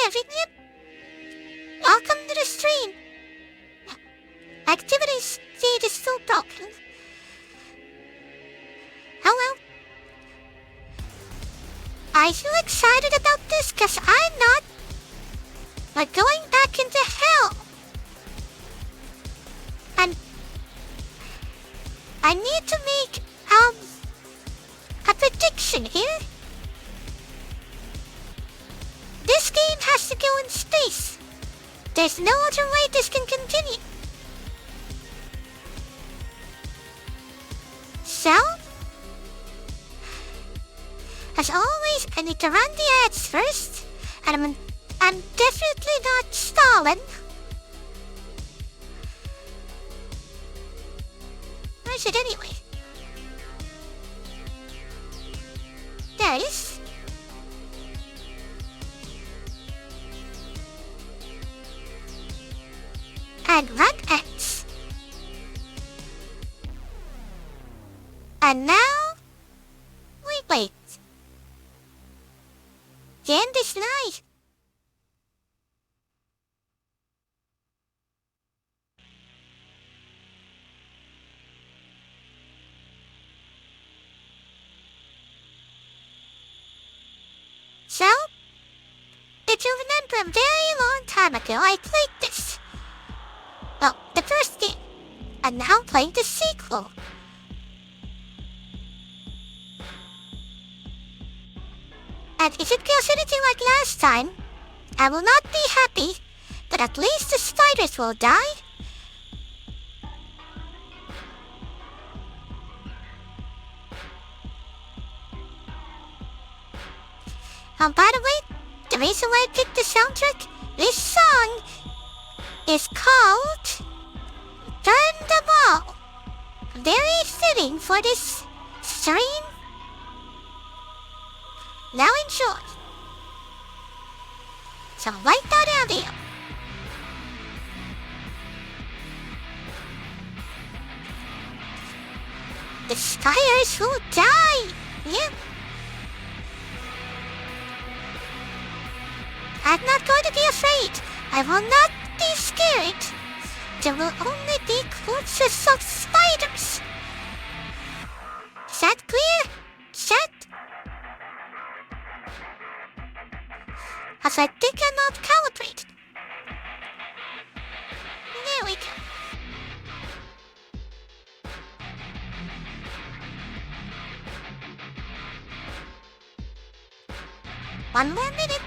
everyone. Welcome to the stream. Activity stage is still talking. Hello. Are you excited about this? Cause I'm not. We're going back into hell. And I need to make, a prediction here. This game has to go in space. There's no other way this can continue. So, as always, I need to run the ads first, and I'm definitely not stalling. Where is it anyway? There it is. And run ads. And now, we wait. The end is nigh. So, if you remember a very long time ago, I played this. Well, the first game. And now I'm playing the sequel. And if it goes anything like last time, I will not be happy, but at least the spiders will die. By the way, the reason why I picked the soundtrack, this song is called Burn Them All. Very fitting for this stream. Now enjoy. So write that audio. The spiders will die. Yeah. I'm not going to be afraid. I will not be scared. There will only be corpses of spiders. Is that clear? Chat? As I think I'm not calibrated. There we go. One more minute.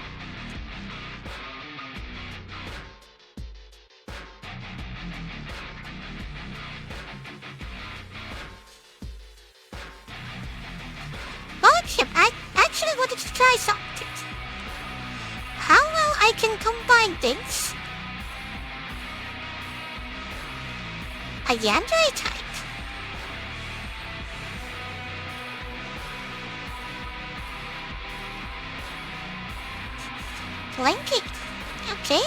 I actually wanted to try something. How well I can combine things. A Yandere type. Blinking. Okay.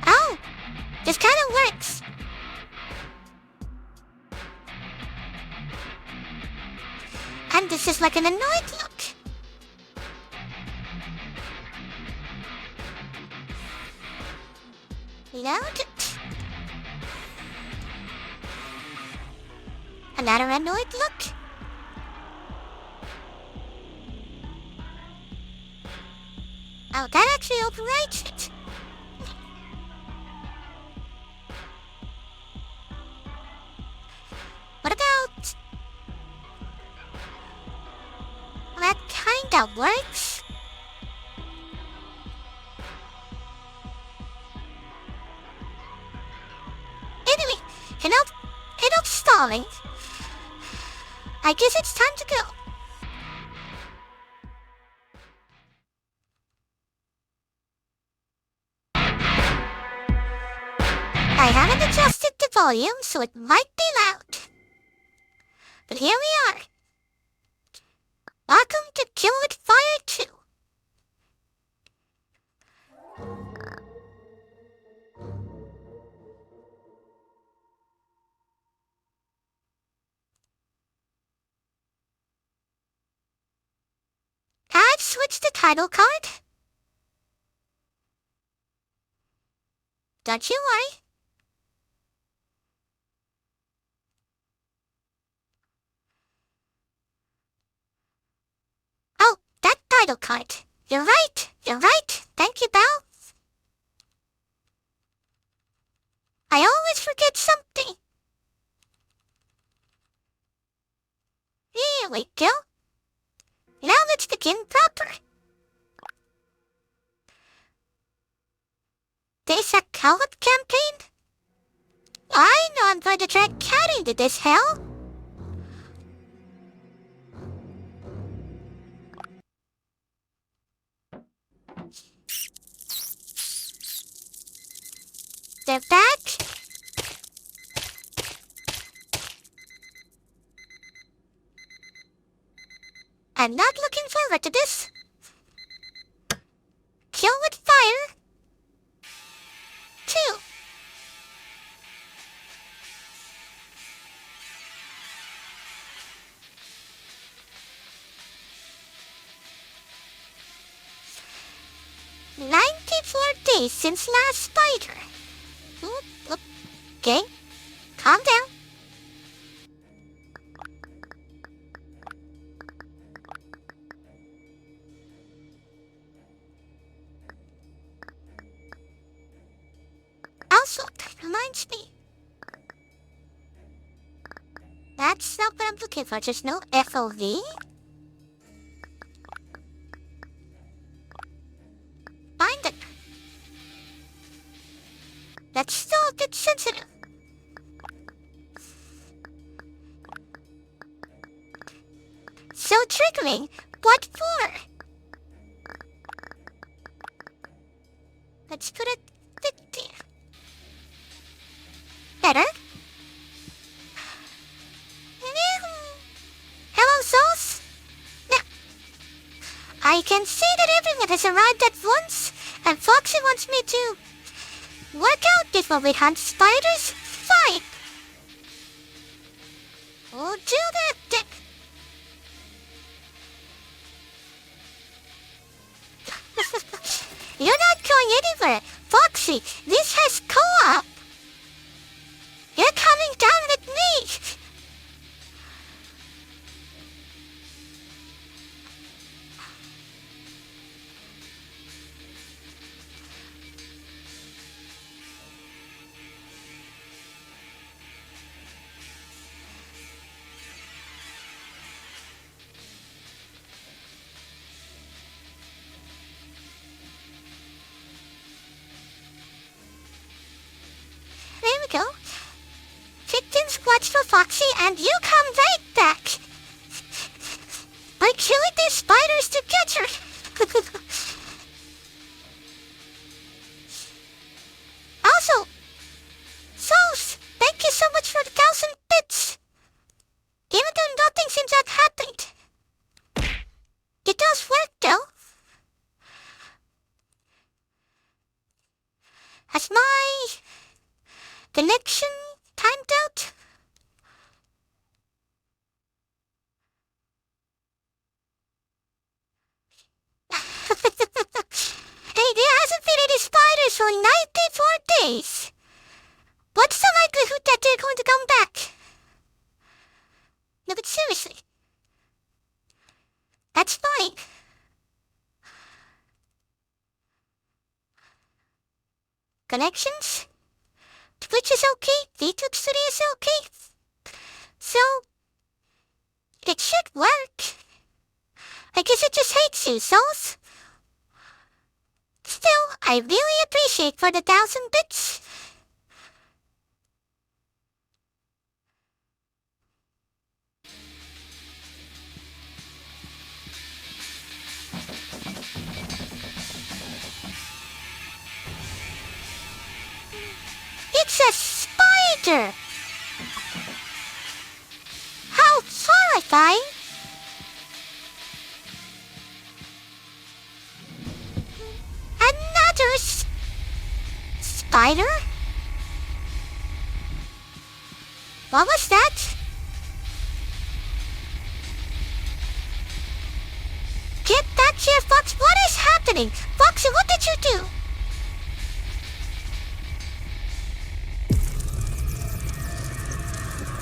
Oh, this kind of works. And this is like an annoyed look. Reload it. Another annoyed look. Oh, that actually overrides it. What about... That kinda works. Anyway, enough stalling. I guess it's time to go. I haven't adjusted the volume, so it might be loud. But here we are. Welcome to Kill with Fire 2. it's the title card. Don't you worry. Oh, that title card. You're right. Thank you, Belle. I always forget something. Here we go. Now let's begin proper. There's a co-op campaign? I know I'm going to drag Cat into this hell. They're back. I'm not looking forward to this. Kill with fire. 2. "94 days since last spider." Okay, calm down. Also, that reminds me. That's not what I'm looking for, just no FOV. Find it. That's still a bit sensitive. So triggering. What for? Let's put it there. Better? Hello, souls? Now, I can see that everyone has arrived at once, and Foxy wants me to work out before we hunt spiders. Fine. We'll do that then. You're not going anywhere. Foxy, this has co-op. You're coming down with me. There we go. Victims watch for Foxy and you come right back. By killing these spiders to get her. Also, Souls, thank you so much for the 1,000 bits. Even though nothing seems to have happened. It does work though. Has my connection timed out? Hey, there hasn't been any spiders for 94 days. What's the likelihood that they're going to come back? No, but seriously. That's fine. Connections? Twitch is okay, VTube Studio is okay. So, it should work. I guess it just hates you, Souls. Still, I really appreciate for the 1,000 bits. It's a spider! How horrifying! Another spider? What was that? Get that That's your Fox. What is happening? Foxy, what did you do?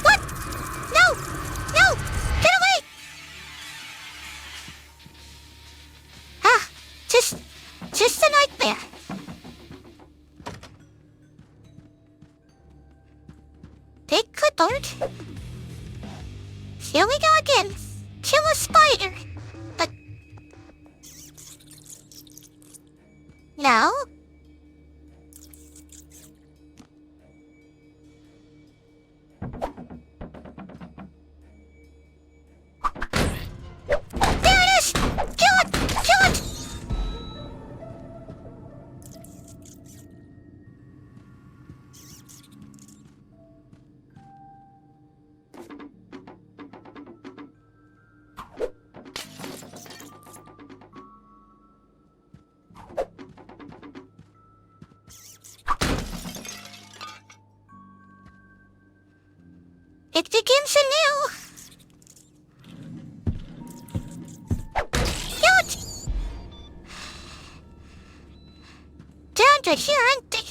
What? No! No! Get away! Ah, just a nightmare. Take clipboard. Here we go again. Kill a spider. But... No. There it is! Kill it! Kill it! It begins anew. Kill it! They're under here, aren't they?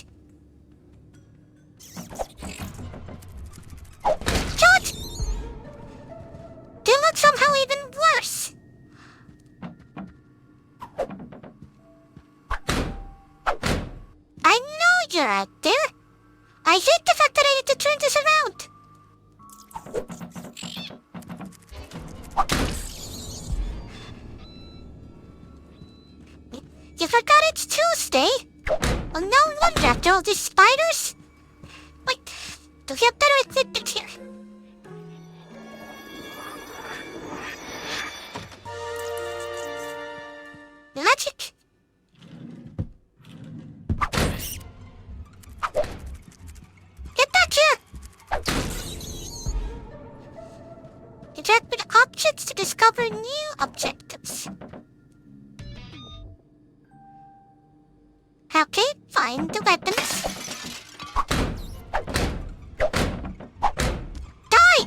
Kill it! They look somehow even worse. I know you're out there. I hate the fact that I need to turn this around. You forgot it's Tuesday? Well, no wonder after all these spiders. Wait, do you have better equipment here? Magic. Get back here! Interact with objects to discover new objectives. Okay, find the weapons. Die!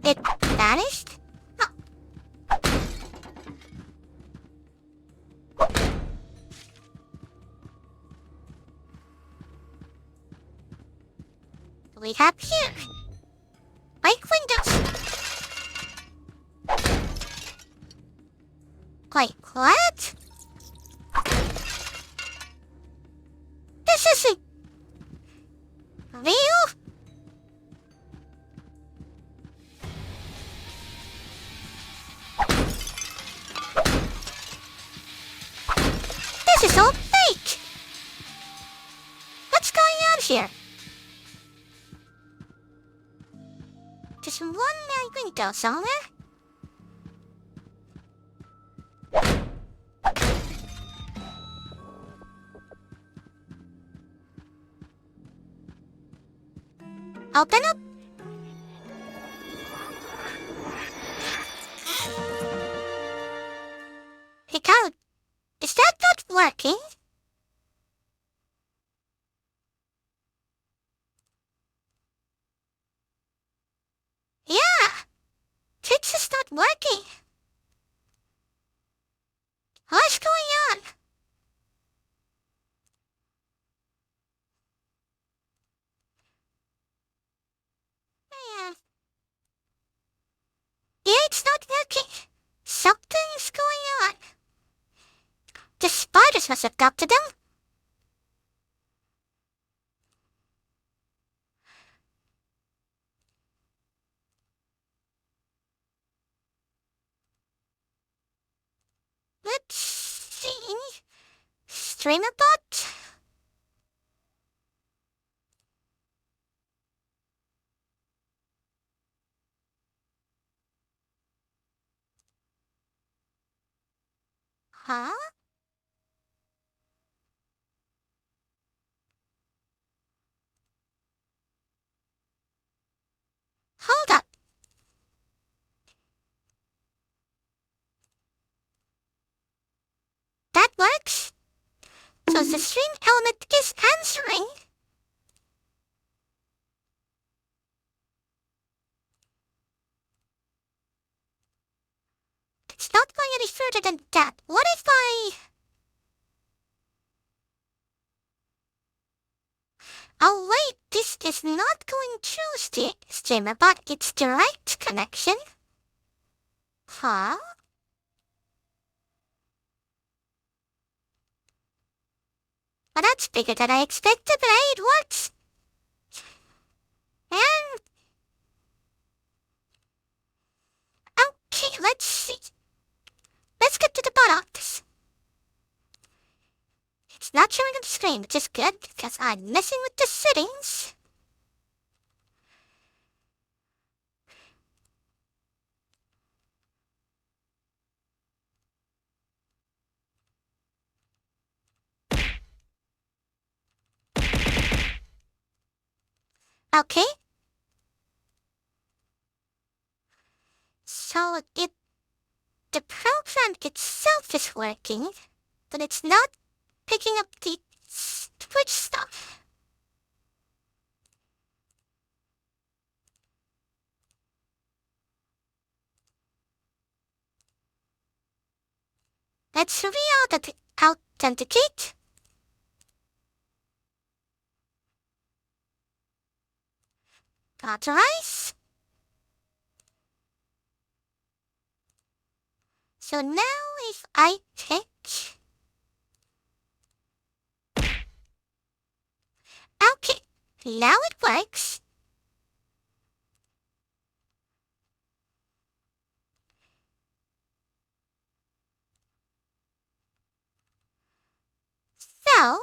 It vanished? Oh. What do we have here? Like windows. Wait, what? This isn't real? This is all fake. What's going on here? Just one window somewhere. Open up. Hey, Carl, is that not working? Yeah, it's just not working. What's going on? Yeah, it's not working. Something's going on. The spiders must have got to them. Let's see. Streamerbot? Huh? Hold up. That works. So the stream element is answering. going any further than that. What if I... Oh wait, this is not going through the streamer, but it's the right connection. Huh? Well, that's bigger than I expected, but hey, it works. And... Okay, let's see. Let's get to the bot office. It's not showing on the screen, which is good, because I'm messing with the settings. Okay. So the program itself is working, but it's not picking up the Twitch stuff. Let's re-authenticate. Authorize. So now if I click... Okay, now it works. So...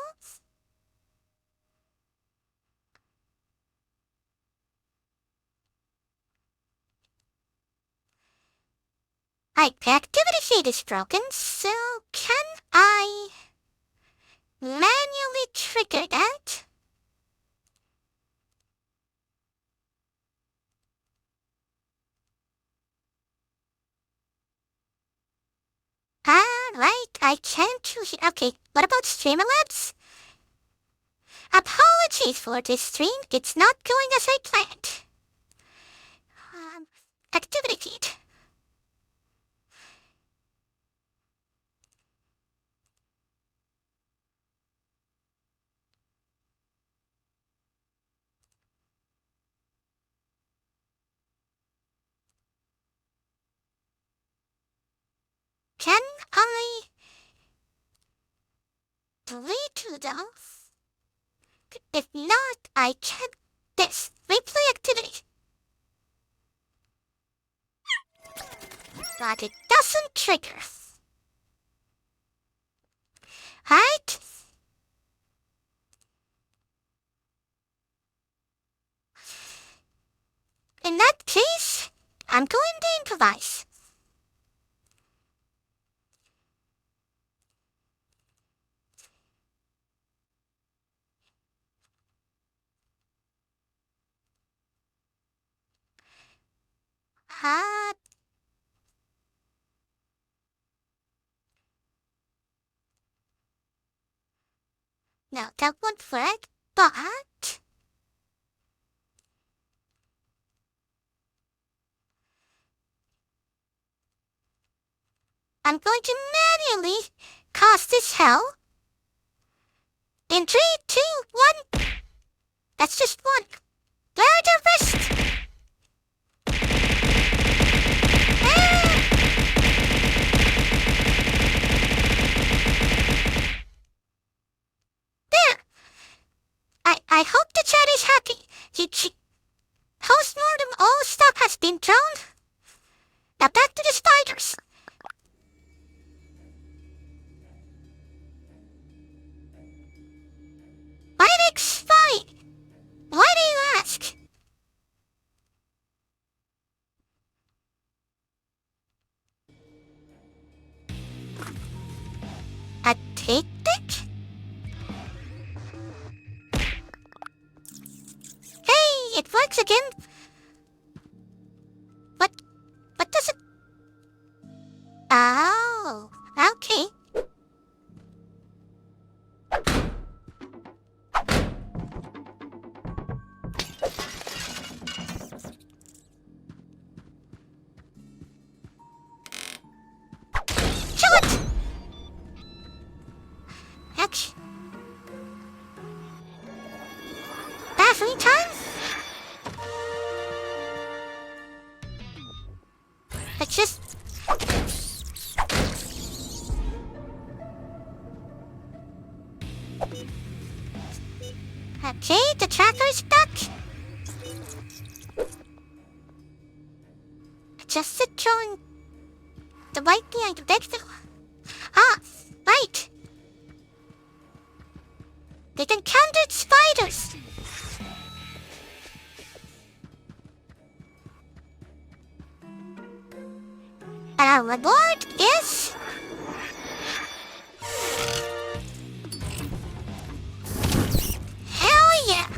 the activity feed is broken, so can I manually trigger that? Right, I can't choose it. Okay, what about Streamlabs? Apologies for this stream, it's not going as I planned. Activity feed. Can I delete those? If not, I can this replay activity. But it doesn't trigger. Right? In that case, I'm going to improvise. No, that won't work, but... I'm going to manually cast this hell. In 3, 2, 1. That's just one. Where are the rest? There. I hope the chat is happy. Post-mortem all stuff has been thrown. Now back to the spiders. Linux fine. Why do you ask? A tidbit? Hey, it works again. What does it... Oh, okay. 3 times? Let's just... Okay, the tracker's back. Just sit showing the right behind the victim. Ah, right. They encountered spiders. And our reward is... hell yeah!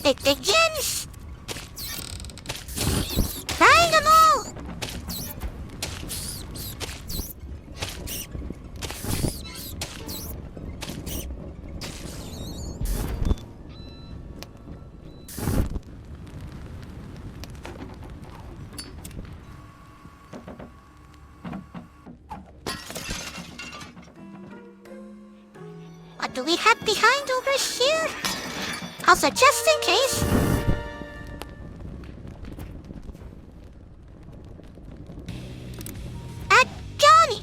It begins! Find them all! What do we have behind over here? Also, just in case... at Johnny!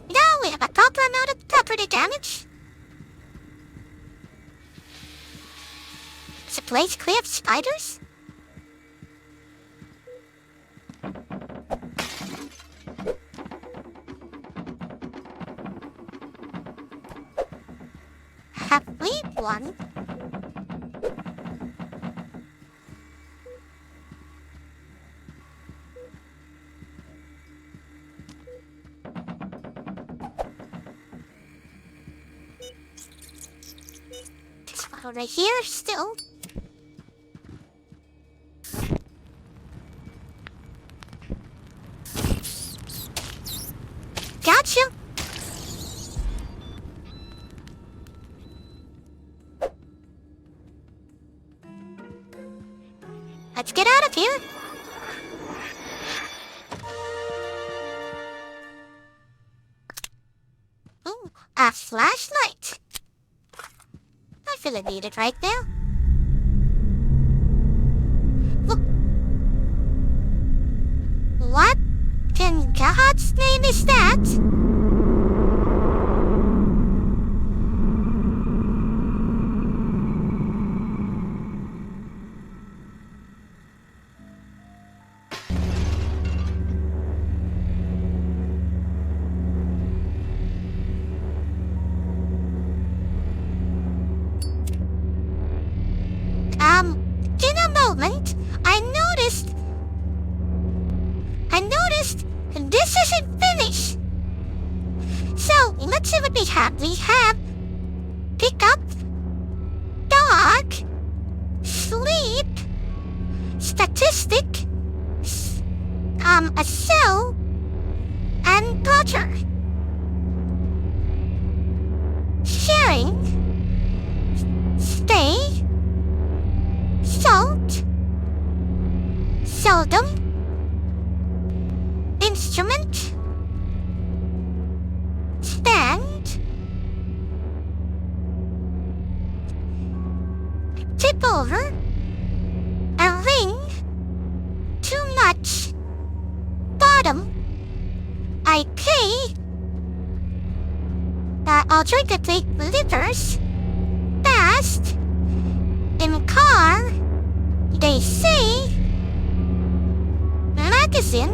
Now we have a proper amount of property damage. Is the place clear of spiders? Have we won? This one right here still. Gotcha! Let's get out of here. Ooh, a flashlight. I feel it needed right now. Look. What in God's name is that? In a moment, I noticed this isn't finished. So, let's see what we have. We have pick up, dog, sleep, statistic, a cell, and butter. Sharing, stay, salt, seldom, instrument, stand, tip over, a ring, too much, bottom, I pay, alternatively livers, fast, in car, they say, magazine,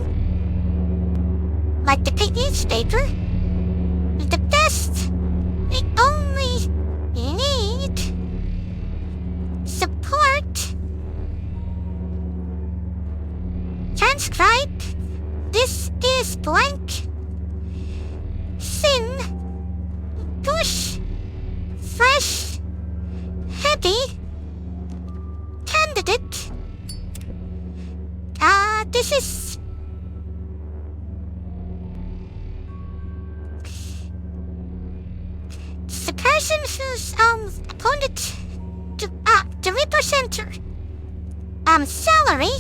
like the pink newspaper, the best, the only need, support, transcribe, this is blank, sin, push, fresh, heavy, candidate, this is the person who's appointed to represent her salary.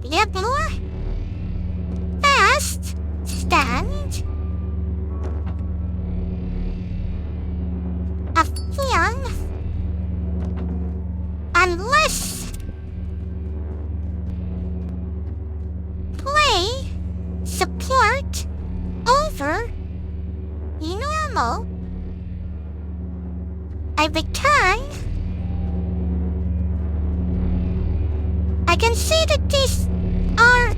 Do you have more? Just stand a fan unless play support over normal. I return. I can see that these are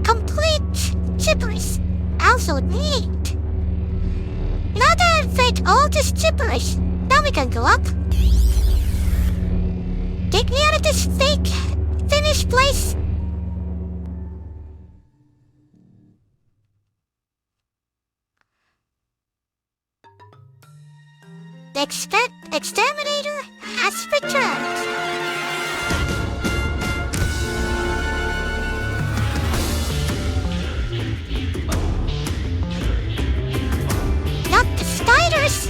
complete gibberish. Also neat. Now that I've read all this gibberish, now we can go up. Take me out of this fake, finished place. The exterminator has returned. Not the spiders!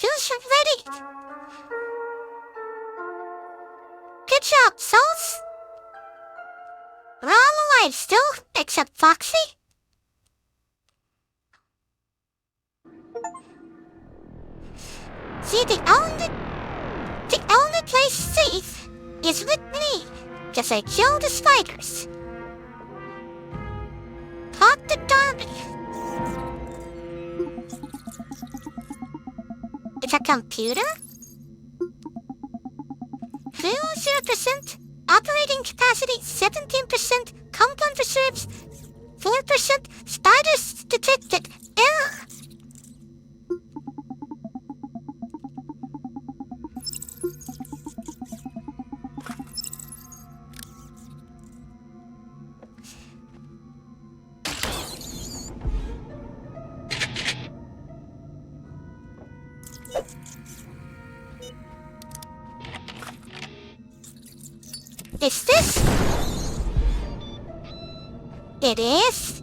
Who's ready? Good job, Souls. We're all alive still, except Foxy. See, the only place safe is with me, because I killed the spiders. Caught the Derby. It's a computer? Fuel 0%, operating capacity 17%, compound reserves 4%, spiders detected, error. Is this? It is?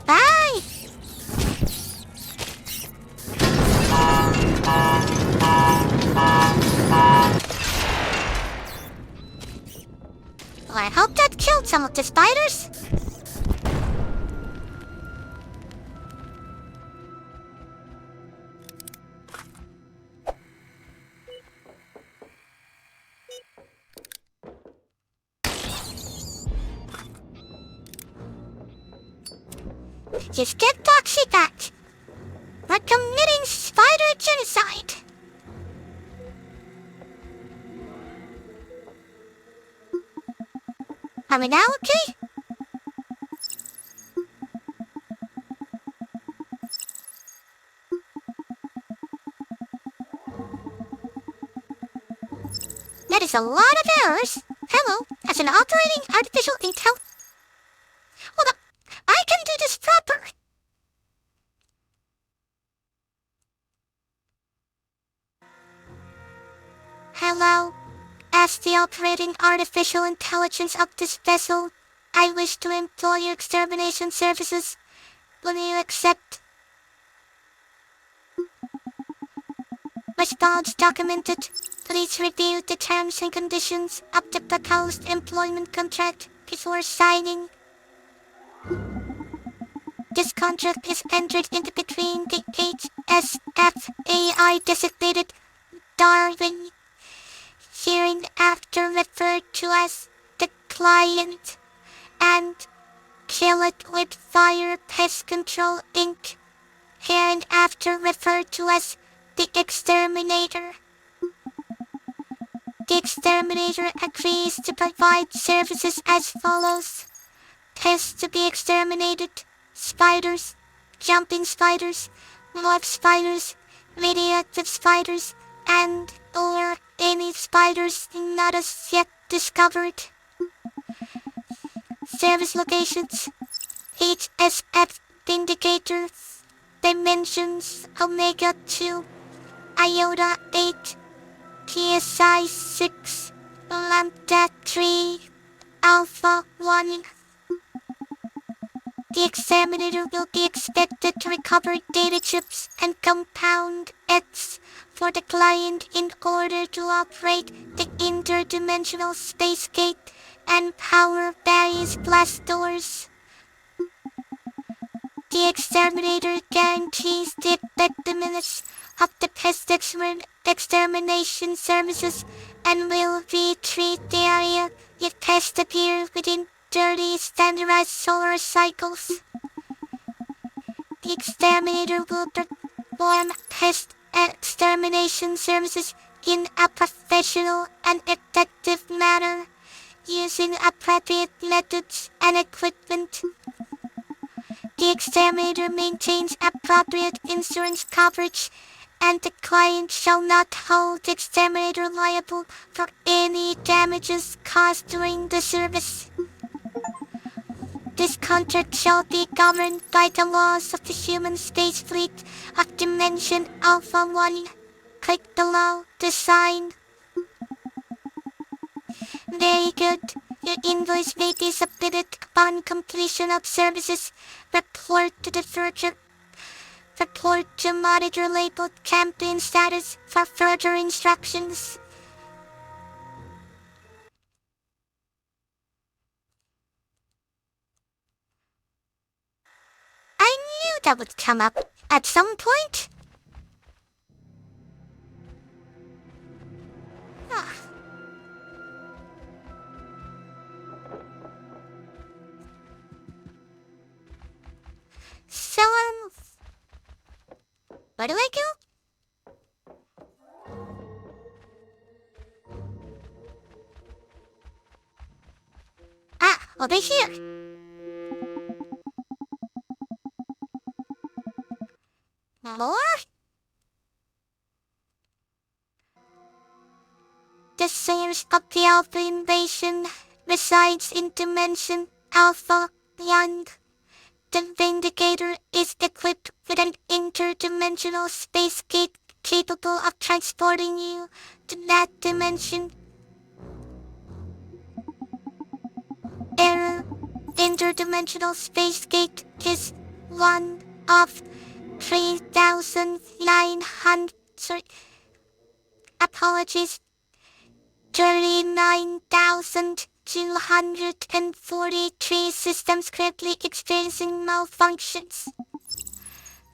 Bye! Well, I hope that killed some of the spiders. Just get Foxy back. We're committing spider genocide. Are we now okay? That is a lot of errors. Hello, as an operating artificial intelligence. Hold up, I can do this proper. Hello, as the operating artificial intelligence of this vessel, I wish to employ your extermination services. Will you accept? Response documented. Please review the terms and conditions of the proposed employment contract before signing. This contract is entered into between the HSFAI designated Darwin, hereinafter referred to as the client, and Kill It With Fire Pest Control Inc., hereinafter referred to as the Exterminator. The Exterminator agrees to provide services as follows. Pests to be exterminated, spiders, jumping spiders, morph spiders, radioactive spiders, and or any spiders not as yet discovered. Service locations: HSF Indicator, Dimensions Omega 2, Iota 8, PSI 6, Lambda 3, Alpha 1. The examiner will be expected to recover data chips and compound X for the client in order to operate the interdimensional space gate and power various blast doors. The exterminator guarantees the effectiveness of the pest extermination services and will retreat the area if pests appear within 30 standardized solar cycles. The exterminator will perform pest extermination services in a professional and effective manner, using appropriate methods and equipment. The exterminator maintains appropriate insurance coverage, and the client shall not hold the exterminator liable for any damages caused during the service. This contract shall be governed by the laws of the human space fleet of Dimension Alpha 1. Click below to sign. Very good. Your invoice may be submitted upon completion of services. Report to monitor labeled campaign status for further instructions. I knew that would come up at some point. Ah. So, where do I go? Ah, over here. More? The source of the Alpha invasion resides in Dimension Alpha 1. The Vindicator is equipped with an interdimensional space gate capable of transporting you to that dimension. Error. Interdimensional space gate is one of 3,900... Apologies. 39,243 systems currently experiencing malfunctions.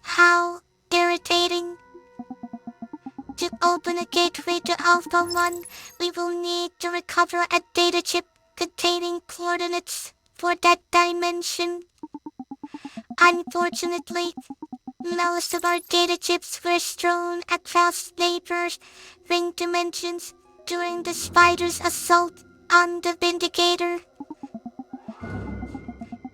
How irritating. To open a gateway to Alpha 1, we will need to recover a data chip containing coordinates for that dimension. Unfortunately, most of our data chips were strewn across neighboring dimensions during the spider's assault on the Vindicator.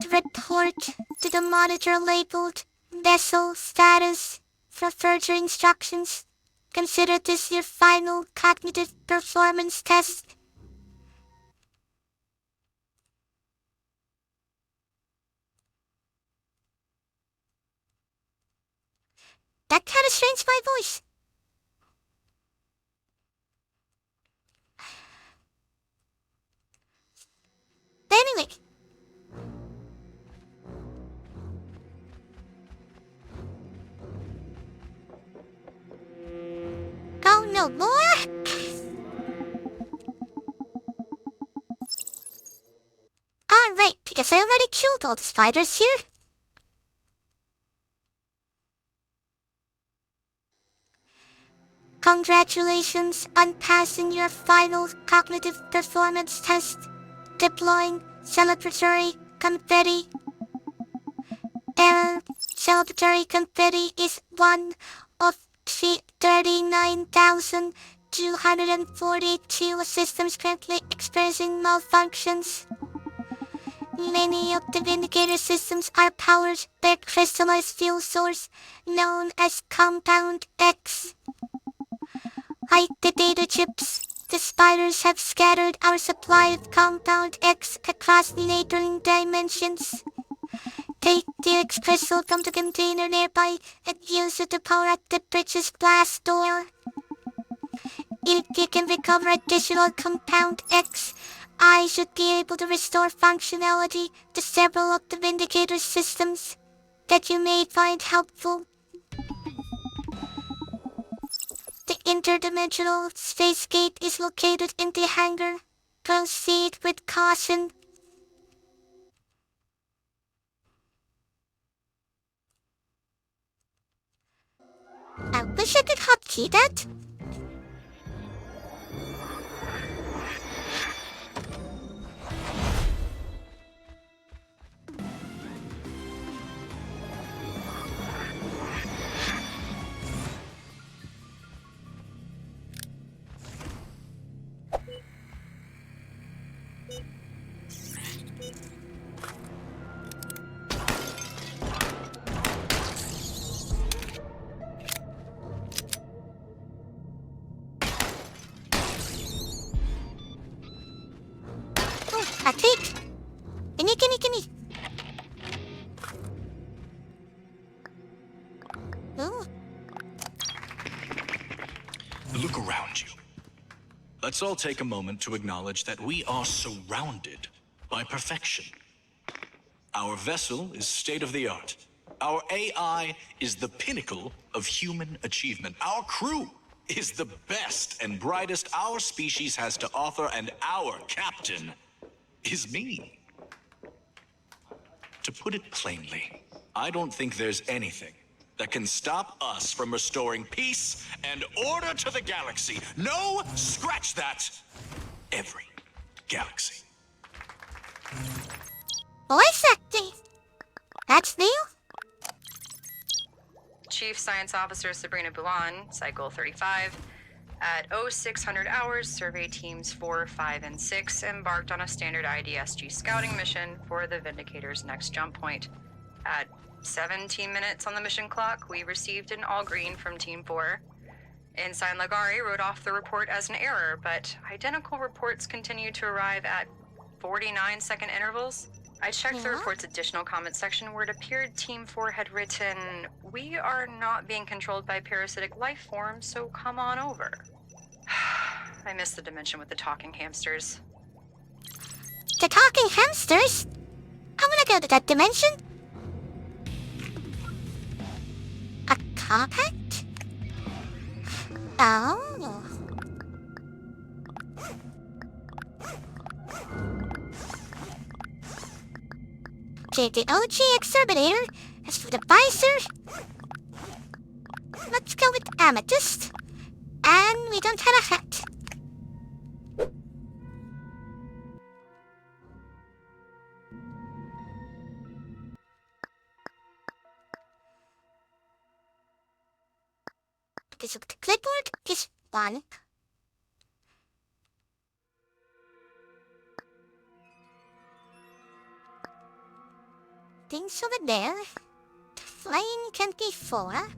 To report to the monitor labeled Vessel Status for further instructions. Consider this your final cognitive performance test. That kinda strains my voice. Anyway. Oh, no more? Alright, because I already killed all the spiders here. Congratulations on passing your final cognitive performance test. Deploying celebratory confetti. Error. Celebratory confetti is one of 39,242 systems currently experiencing malfunctions. Many of the Vindicator systems are powered by a crystallized fuel source known as Compound X. Like the data chips, the spiders have scattered our supply of Compound X across the neighboring dimensions. Take the X crystal from the container nearby and use it to power up the bridge's glass door. If you can recover additional Compound X, I should be able to restore functionality to several of the Vindicator systems that you may find helpful. The interdimensional space gate is located in the hangar. Proceed with caution. I wish I could hotkey that. A treat! Gimme! Ooh. Look around you. Let's all take a moment to acknowledge that we are surrounded by perfection. Our vessel is state-of-the-art. Our AI is the pinnacle of human achievement. Our crew is the best and brightest our species has to offer, and our captain is me. To put it plainly, I don't think there's anything that can stop us from restoring peace and order to the galaxy. No, scratch that. Every galaxy. Voice acting. That's new? Chief Science Officer Sabrina Bulan, Cycle 35. At 0600 hours, survey teams 4, 5, and 6 embarked on a standard IDSG scouting mission for the Vindicator's next jump point. At 17 minutes on the mission clock, we received an all green from Team 4. Ensign Lagari wrote off the report as an error, but identical reports continue to arrive at 49-second intervals. I checked the report's additional comment section where it appeared Team 4 had written, "We are not being controlled by parasitic life forms, so come on over." I missed the dimension with the talking hamsters. The talking hamsters? I wanna go to that dimension. A compact? Oh. Take the OG exterminator. As for the visor, let's go with amethyst. And we don't have a hat. Because of the clipboard is one. Things over there. The flying can be 4.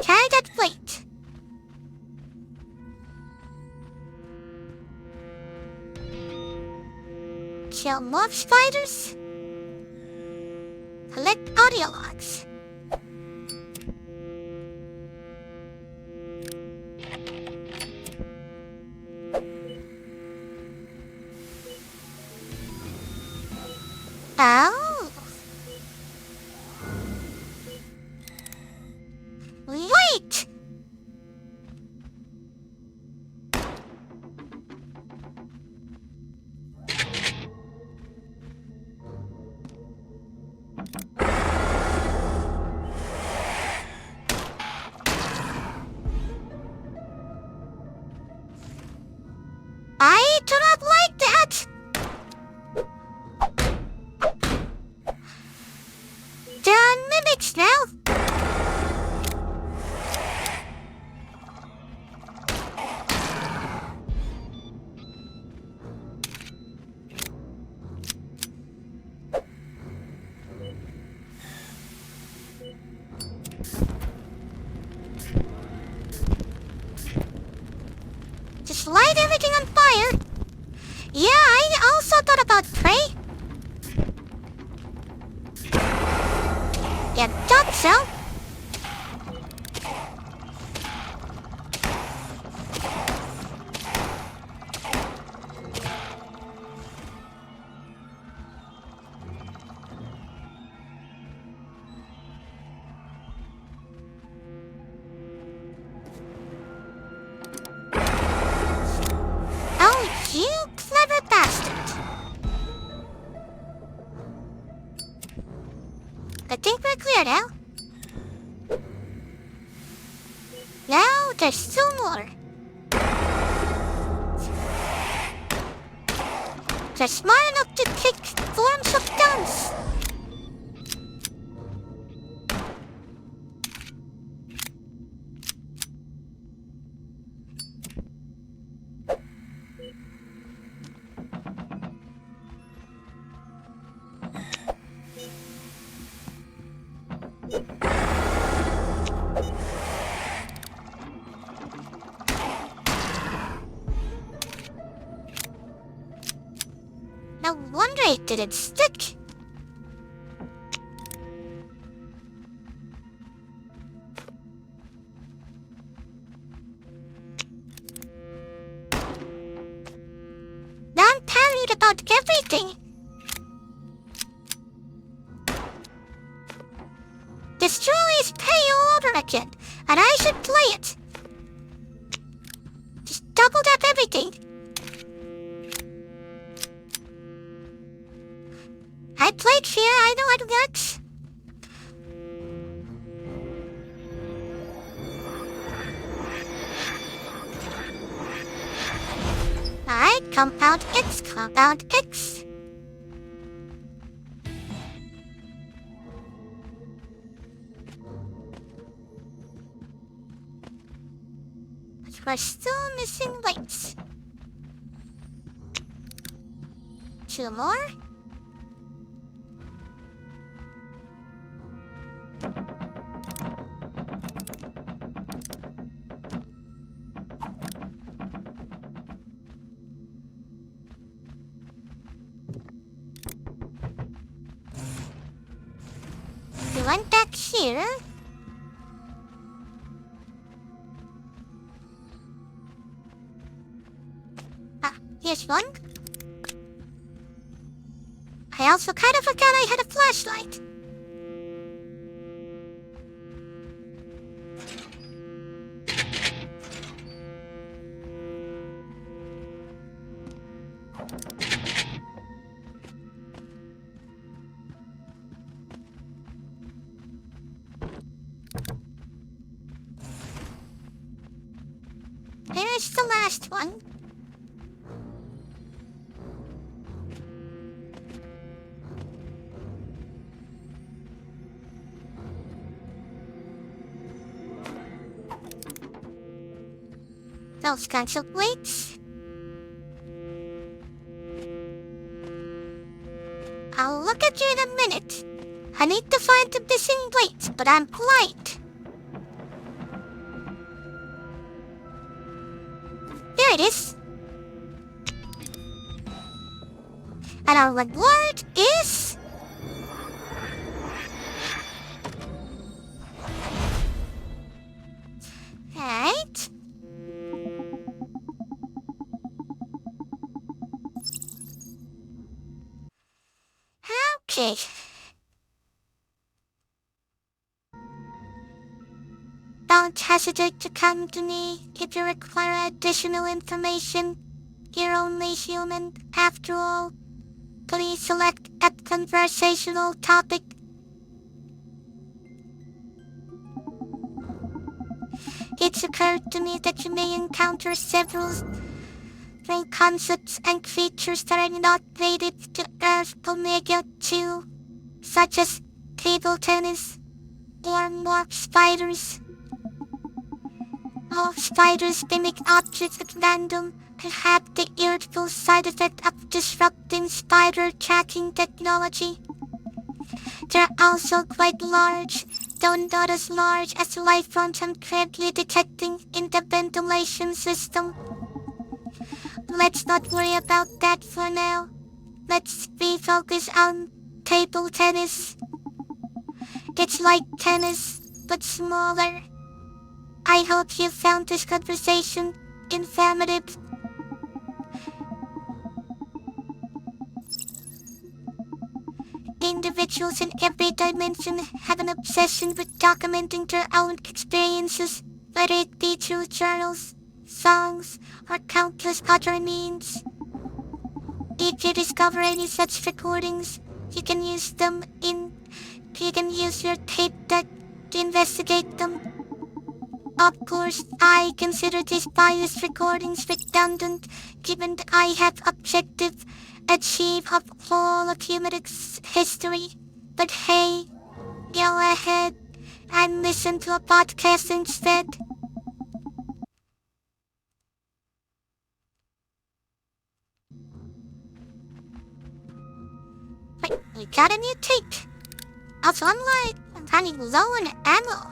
Carry that weight. Kill more spiders. Collect audio logs. Oh. Wait! I do not like that! There are mimics now! light everything on fire. Yeah, I also thought about prey. Yeah, thought so. Oh, you clever bastard. I think we're clear now. Now there's still more. They're smart enough to kick forms of guns. No wonder it didn't stick. Now I'm paranoid about everything. This truly is pay all over again, and I should play it. Just double tap everything. I played Fear, I know it works. Alright, Compound X, Compound X. But we're still missing weights. 2 more. We went back here. Ah, here's one. I also kind of forgot I had a flashlight. Here's the last one. Those kinds of weights. I'll look at you in a minute. I need to find the missing weights, but I'm polite. There it is. And our reward is... Right. Okay. Don't hesitate to come to me if you require additional information. You're only human, after all. Please select a conversational topic. It's occurred to me that you may encounter several strange concepts and creatures that are not native to Earth Omega 2, such as table tennis or morph spiders. All spiders mimic objects at random and have the irritable side effect of disrupting spider tracking technology. They're also quite large, though not as large as the life forms I'm currently detecting in the ventilation system. let's not worry about that for now. Let's be focused on table tennis. It's like tennis, but smaller. I hope you found this conversation informative. Individuals in every dimension have an obsession with documenting their own experiences, whether it be through journals, songs, or countless other means. If you discover any such recordings, you can use your tape deck to investigate them. Of course, I consider these biased recordings redundant, given that I have objective achieve of all of human history. But hey, go ahead and listen to a podcast instead. Wait, we got a new tape. Also, I'm running low on ammo.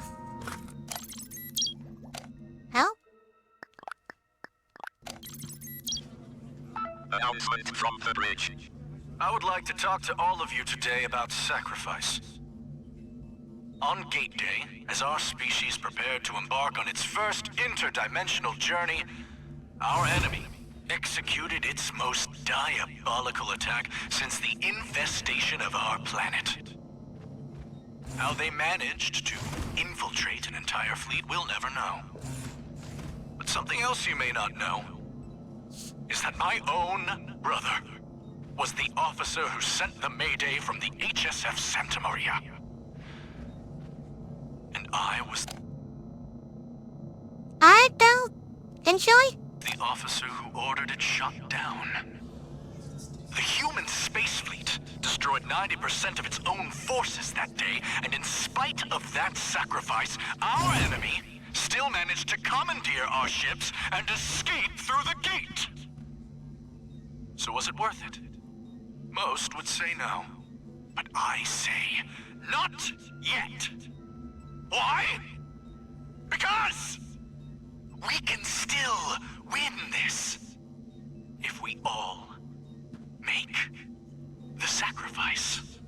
Help? Announcement from the bridge. I would like to talk to all of you today about sacrifice. On Gate Day, as our species prepared to embark on its first interdimensional journey, our enemy executed its most diabolical attack since the infestation of our planet. How they managed to infiltrate an entire fleet, we'll never know. But something else you may not know is that my own brother was the officer who sent the Mayday from the HSF Santa Maria. And I was I don't enjoy. the officer who ordered it shut down. The human space fleet destroyed 90% of its own forces that day, and in spite of that sacrifice, our enemy still managed to commandeer our ships and escape through the gate. So was it worth it? Most would say no. But I say, not yet. Why? Because we can still win this if we all make the sacrifice.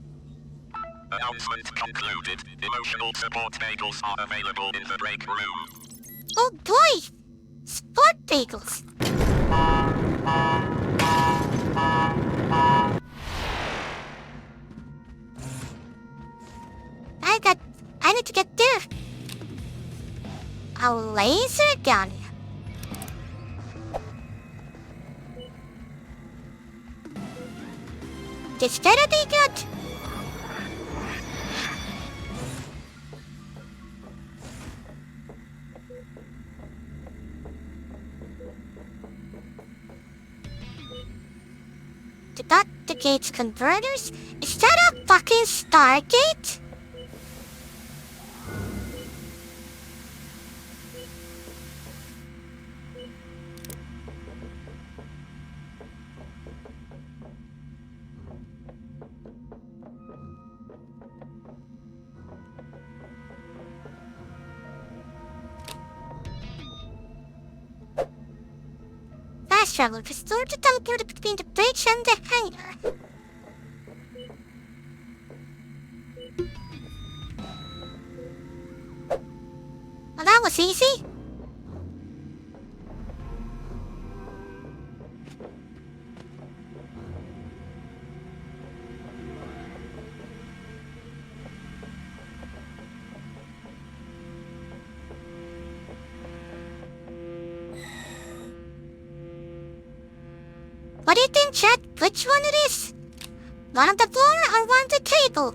Announcement concluded. Emotional support bagels are available in the break room. Oh boy! Sport bagels! I need to get there. A laser gun. This better be good. The gate's converters? Is that a fucking Stargate? Fast travel restored the teleporter between the bridge and the hangar. Well, that was easy. What do you think, Chad? Which one it is? One on the floor or one on the table?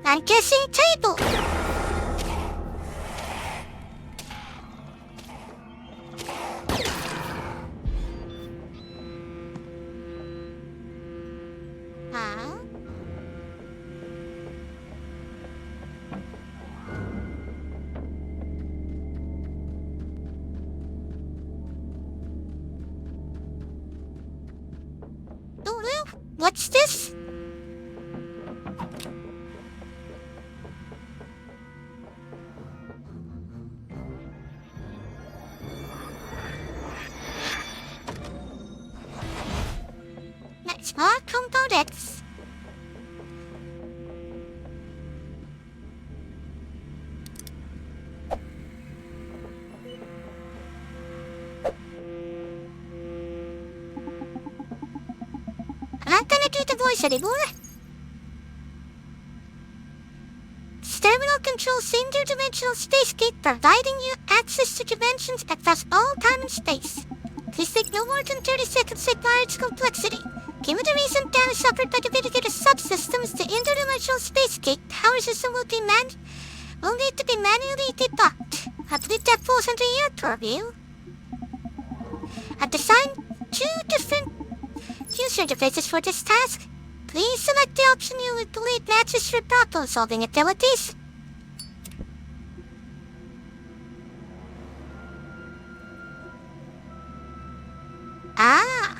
I'm guessing table. Huh? Lulu, what's this? X. I'm not gonna do the voice anymore. Terminal controls interdimensional space gate, providing you access to dimensions across all time and space. Please take no more than 30 seconds to acquire its complexity. Given the recent damage suffered by the Vindicator subsystems, the interdimensional space gate power system will need to be manually debugged. I believe that falls under your purview. I've designed 2 different user interfaces for this task. Please select the option you believe matches your problem-solving abilities. Ah!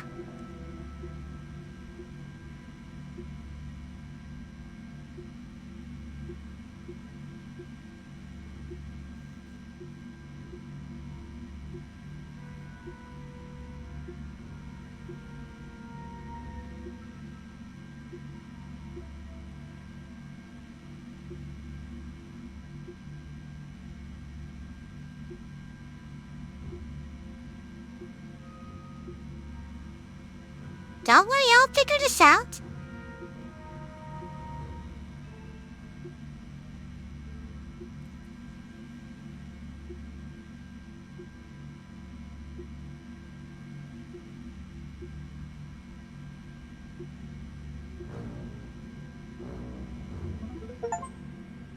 Don't worry, I'll figure this out.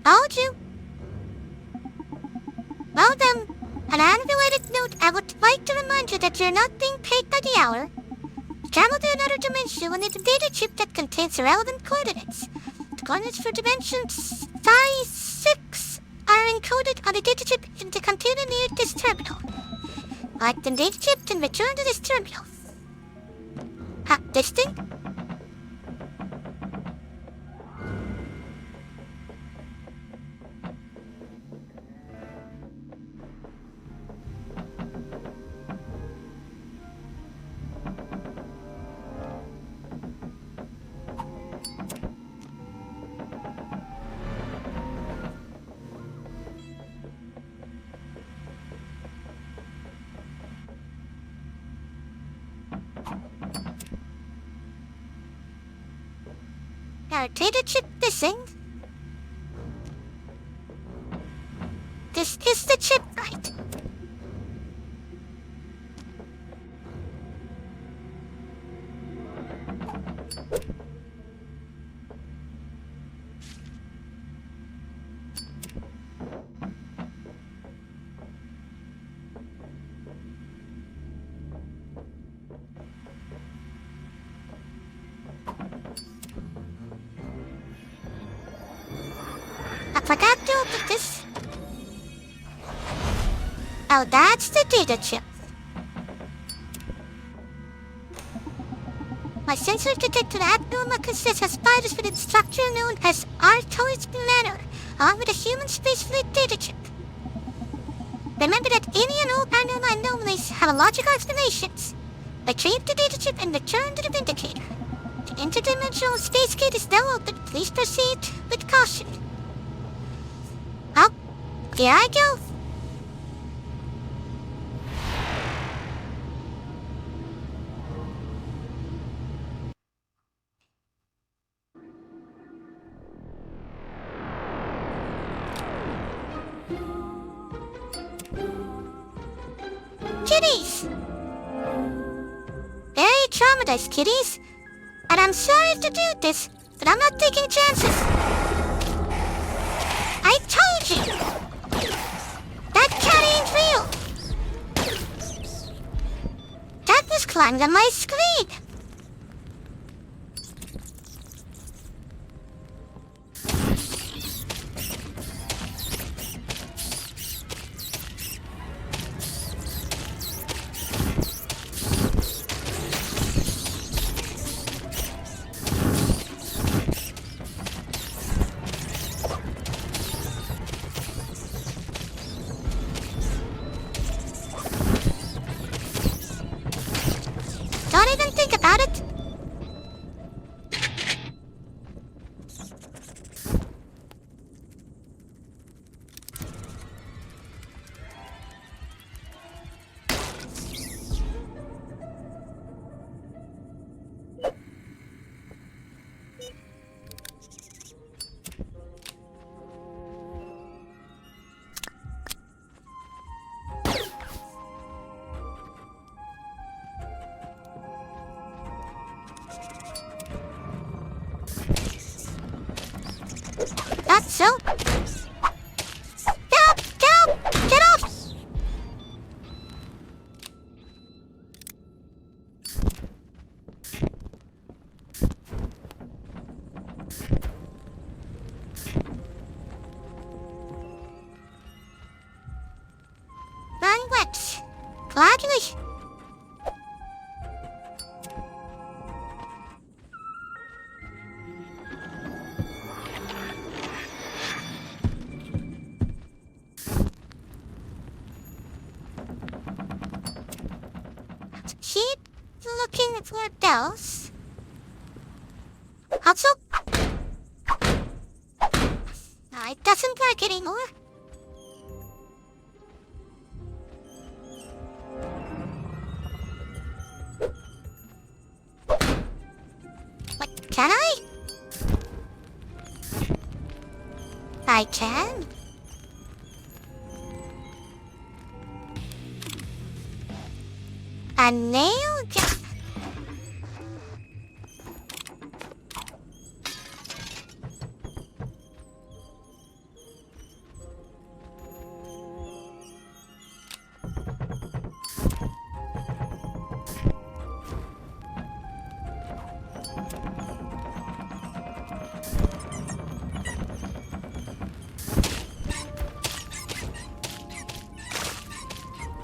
Told you. Well then, on an unrelated note, I would like to remind you that you're not being paid by the hour. Travel to another dimension, you will need a data chip that contains relevant coordinates. The coordinates for dimensions 6 are encoded on the data chip in the computer near this terminal. Collect the data chip and return to this terminal. This thing? Our data chip missing. This is the chip, right? I forgot to open this. Oh, that's the data chip. My sensor detected abnormal consists of spiders with a structure known as Arctoid manner, along with a human spaceflight data chip. Remember that any and all paranormal anomalies have logical explanations. Retrieve the data chip and return to the Vindicator. The interdimensional space gate is now open. Please proceed with caution. Oh, here I go. Kitties! Very traumatized kitties. And I'm sorry to do this, but I'm not taking chances. I told you! That cat ain't real! That was climbing on my screen! Don't even think about So, get off! Language, gladly. Keep looking for else. Also, it doesn't work anymore. What, can I? I can. A nail gun.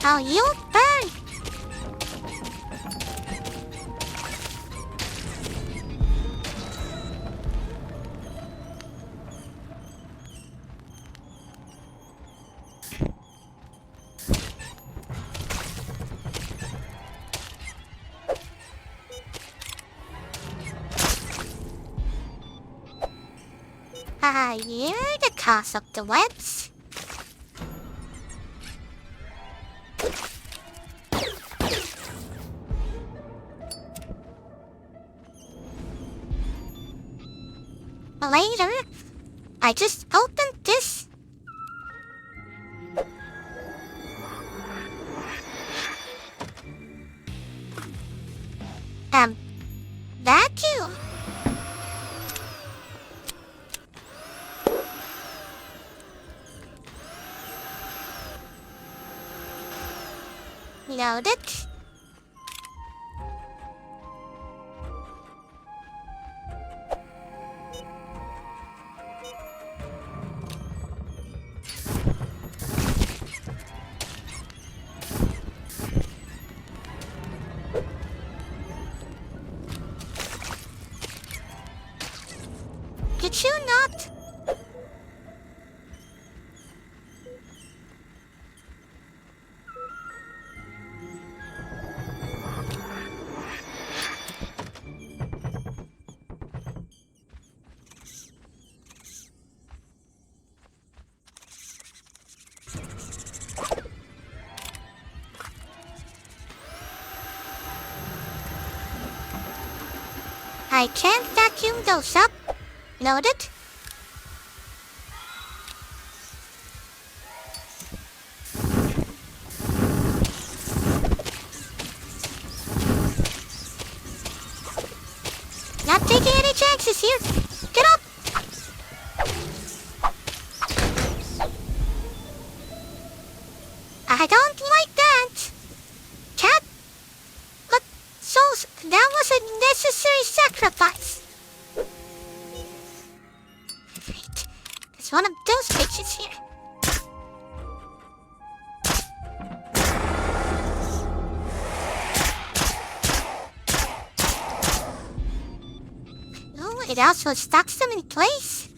How you burn! You're the cause of the webs. Later, I just opened this. Vacuum. Loaded. Could you not? I can't vacuum those up. Noted. Not taking any chances here. Get up! I don't like that. Cat? But souls, that was a necessary sacrifice. Wait, there's one of those bitches here. Oh, it also stocks them in place.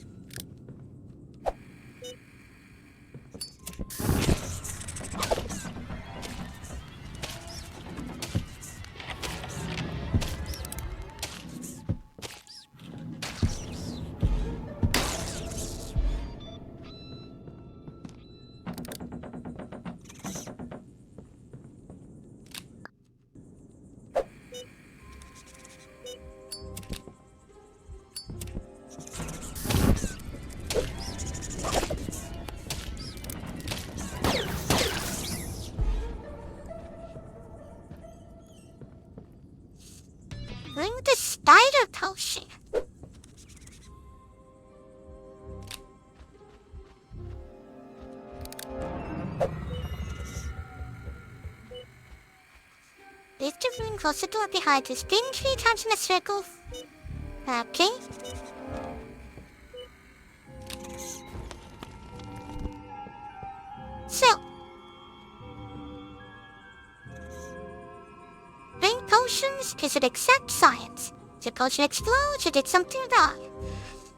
and close the door behind you. Spin 3 times in a circle. Okay. So. Drink potions is an exact science. The potion explodes, you did something wrong.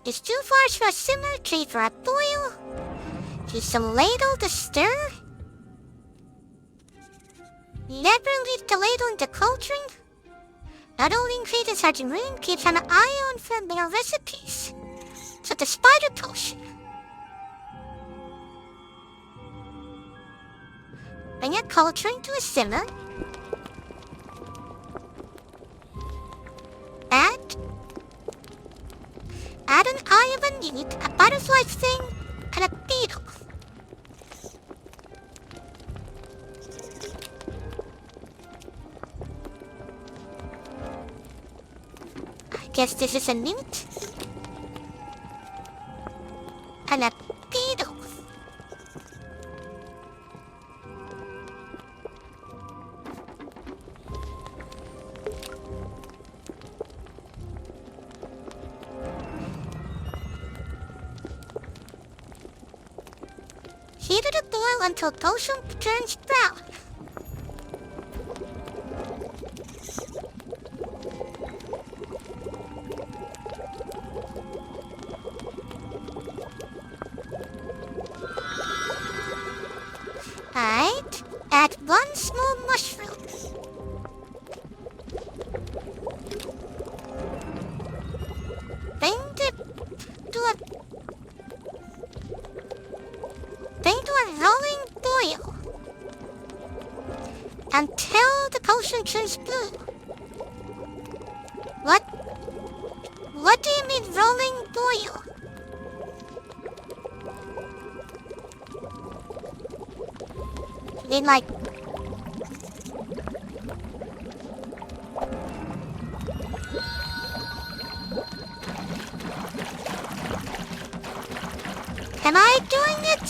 It's too fast for a simmer, 3 for a boil. Use some ladle to stir. Never leave the ladle in the cauldron. Not only ingredients are in room, keeps an eye on for more recipes. So the spider potion. Bring a cauldron to a simmer. Add an eye of a newt, a butterfly thing, and a beetle. I guess this is a newt. And a beetle. Heat it to boil until potion turns brown. Alright, add 1 small mushroom. Bring to a rolling boil until the potion turns blue. What do you mean rolling boil? You mean like... Am I doing it?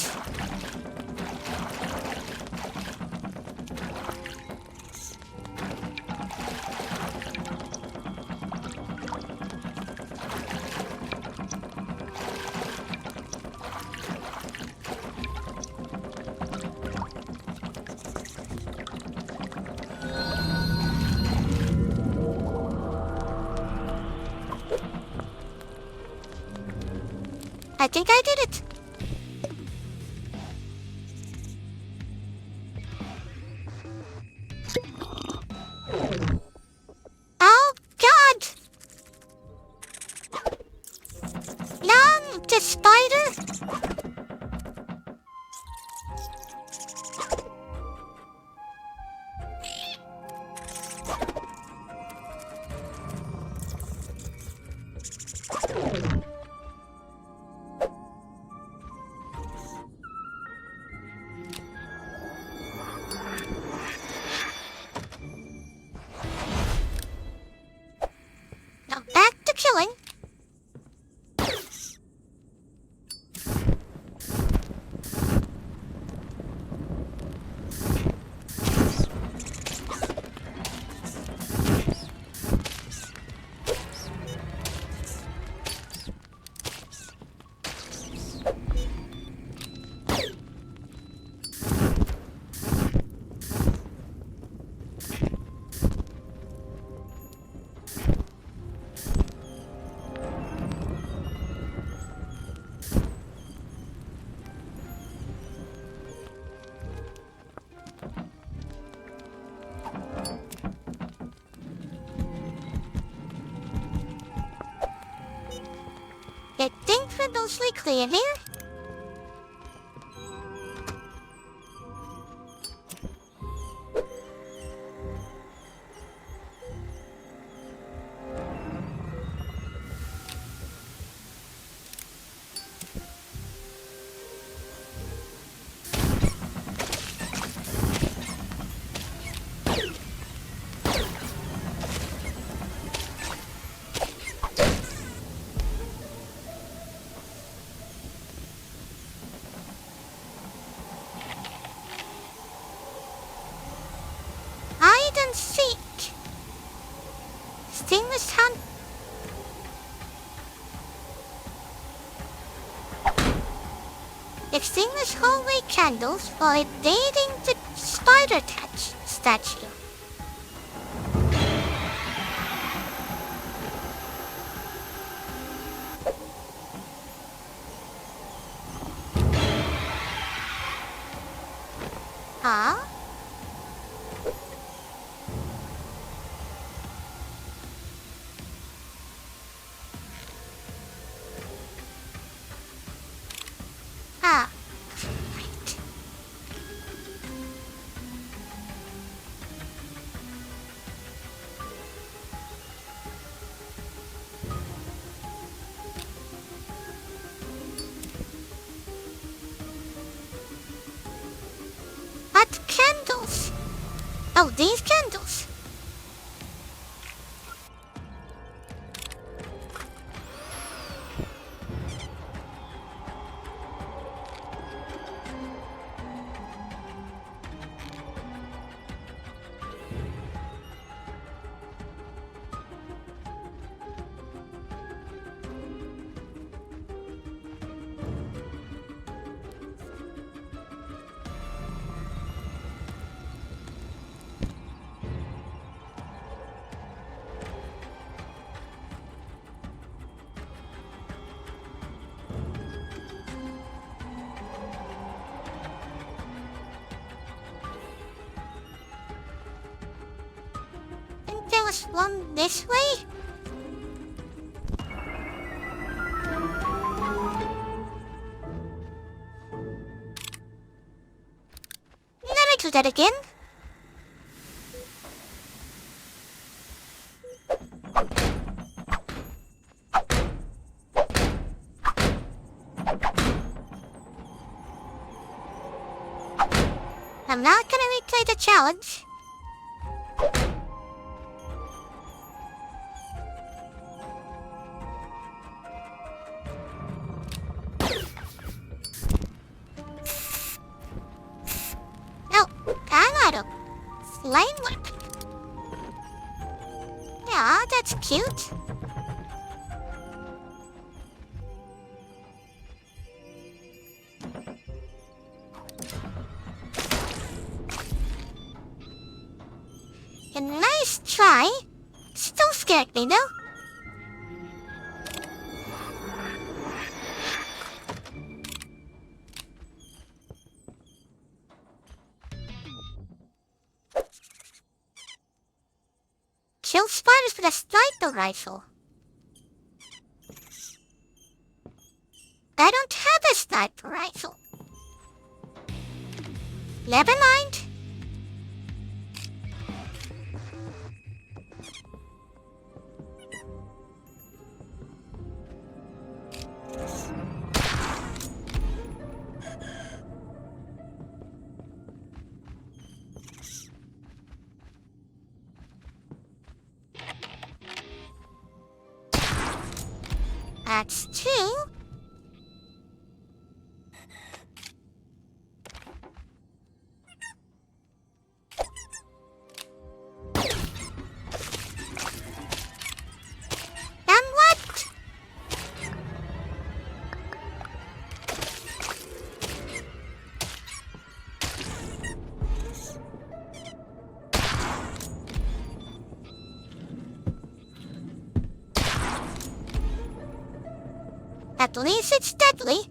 I think I did it. Oh, God! No, the spider! Now back to killing. I think we're mostly clear here. extinguish hallway candles while dating the spider statue. Huh? Ah, right. What candles? Oh, these candles. There was one this way? Let me do that again. I'm not gonna replay the challenge. Flame whip. Yeah, that's cute. A nice try. Still scared me though. Kill spiders with a sniper rifle. I don't have a sniper rifle. Never mind. That's two. And what? At least it's deadly.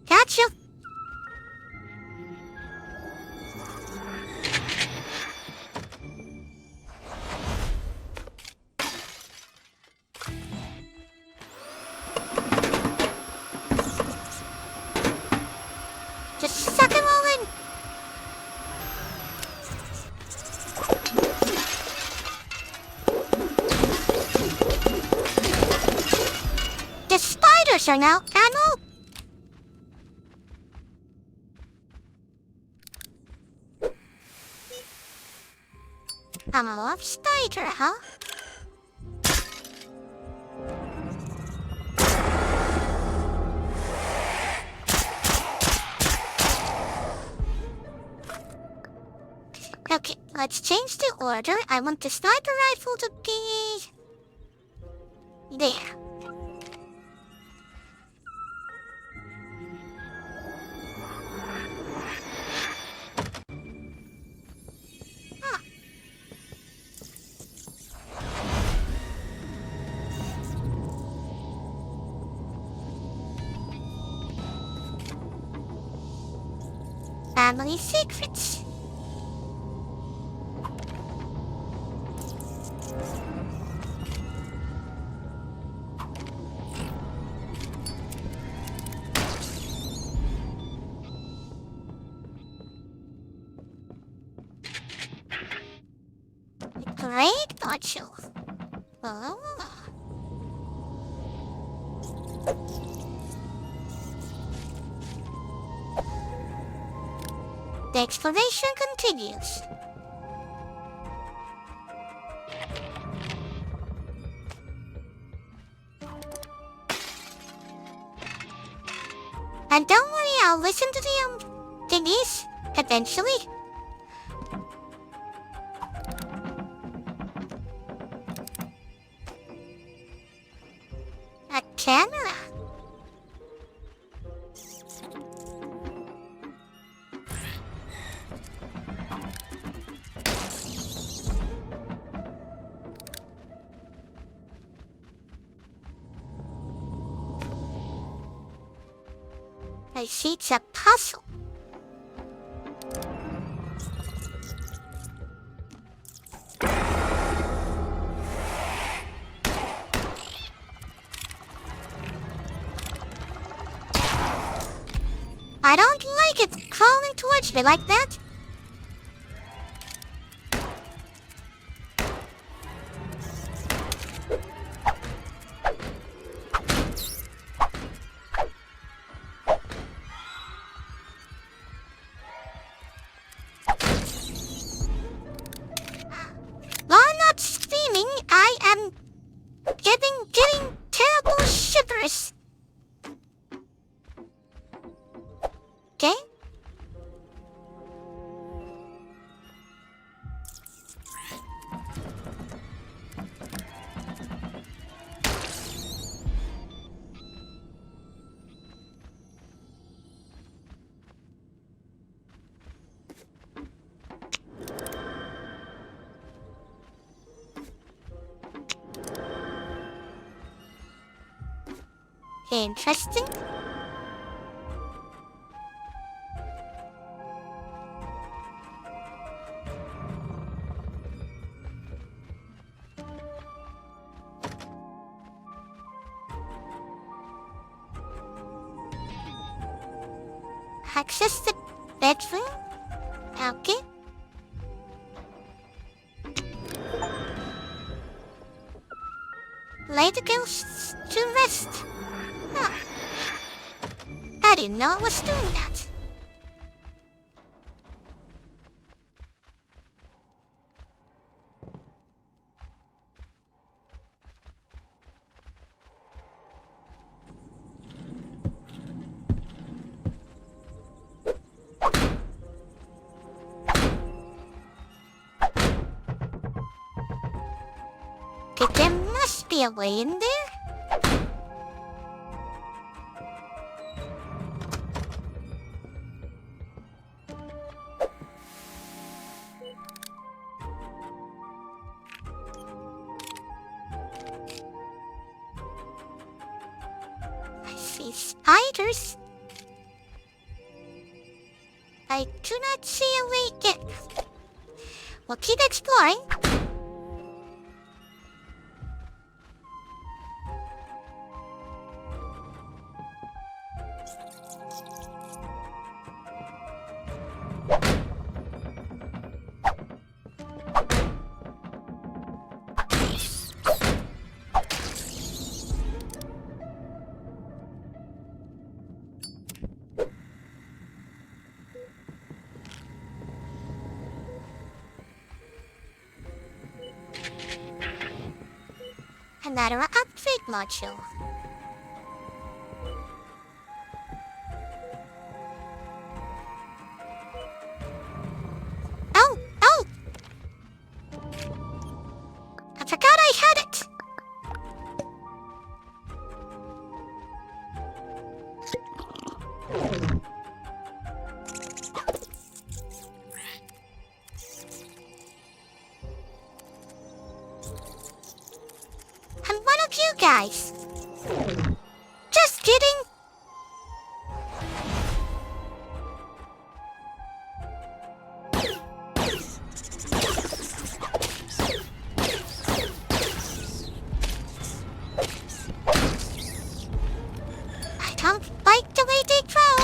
Gotcha. Just suck 'em all in. The spiders are now ammo. I'm a love spider, huh? Okay, let's change the order. I want the sniper rifle to be... there. Huh. Family secrets. Great module. Oh. The exploration continues. And don't worry, I'll listen to the thingies eventually. A camera. I see it's a puzzle. I don't like it crawling towards me like that. While not screaming, I am getting terrible shivers. Okay? Interesting. Access the bedroom? Okay. Lay the girls to rest. Huh. I didn't know I was doing that. Okay, there must be a way in there. I see spiders. I do not see a way yet. We'll keep exploring. another upgrade module. Oh, oh! I forgot I had it! I'm one of you guys. Just kidding. I don't like the way they grow.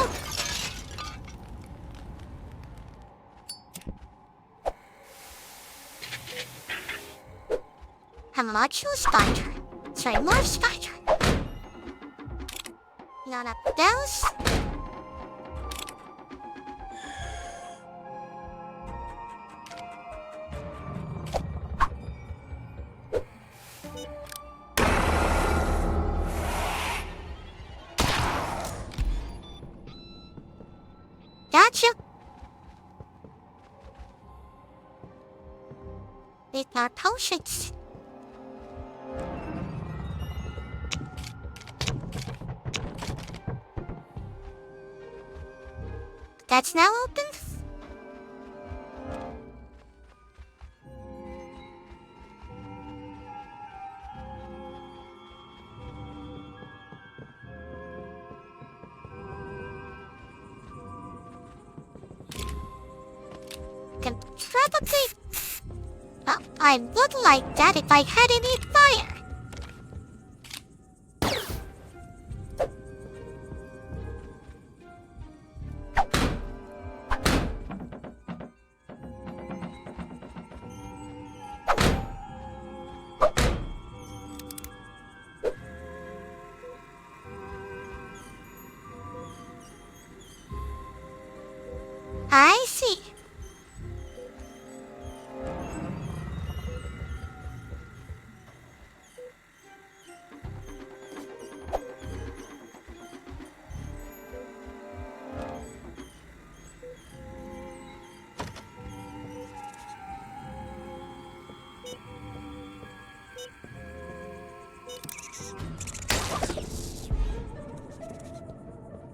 A module spider. Sorry, more spider. None of those. Gotcha. With our potions. That's now open. Can probably... Well, I would like that if I had any fire. I see.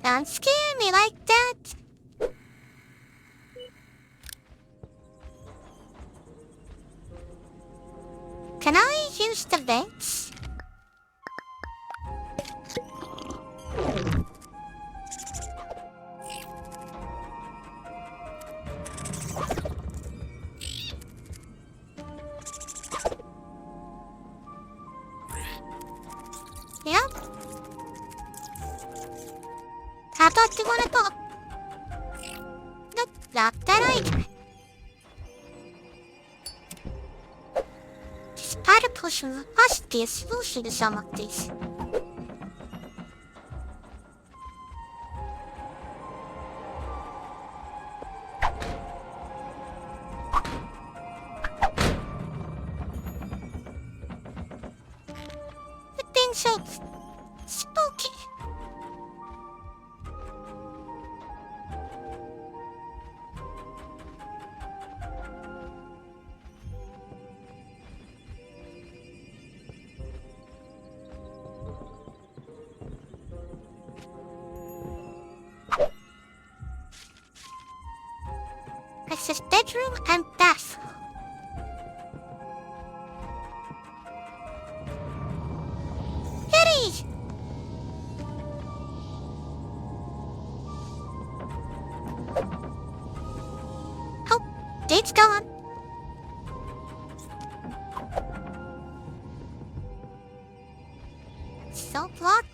Don't scare me like that. Can I use the vents? Yep. How about you wanna go? Nope, not that either. Spider potion must be a solution to some of these. It being so spooky. This is bedroom and bathroom. Kitty! Oh, date's gone. So blocked.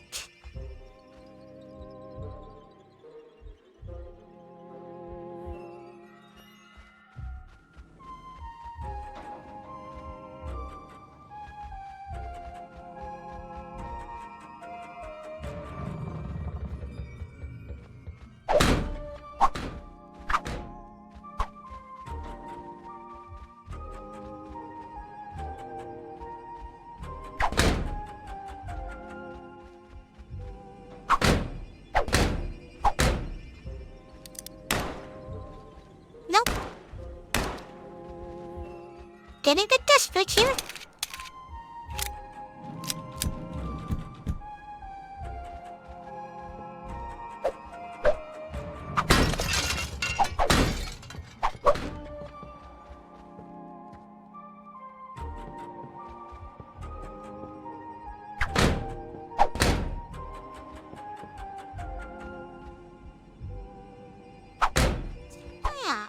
getting a bit desperate here. Yeah.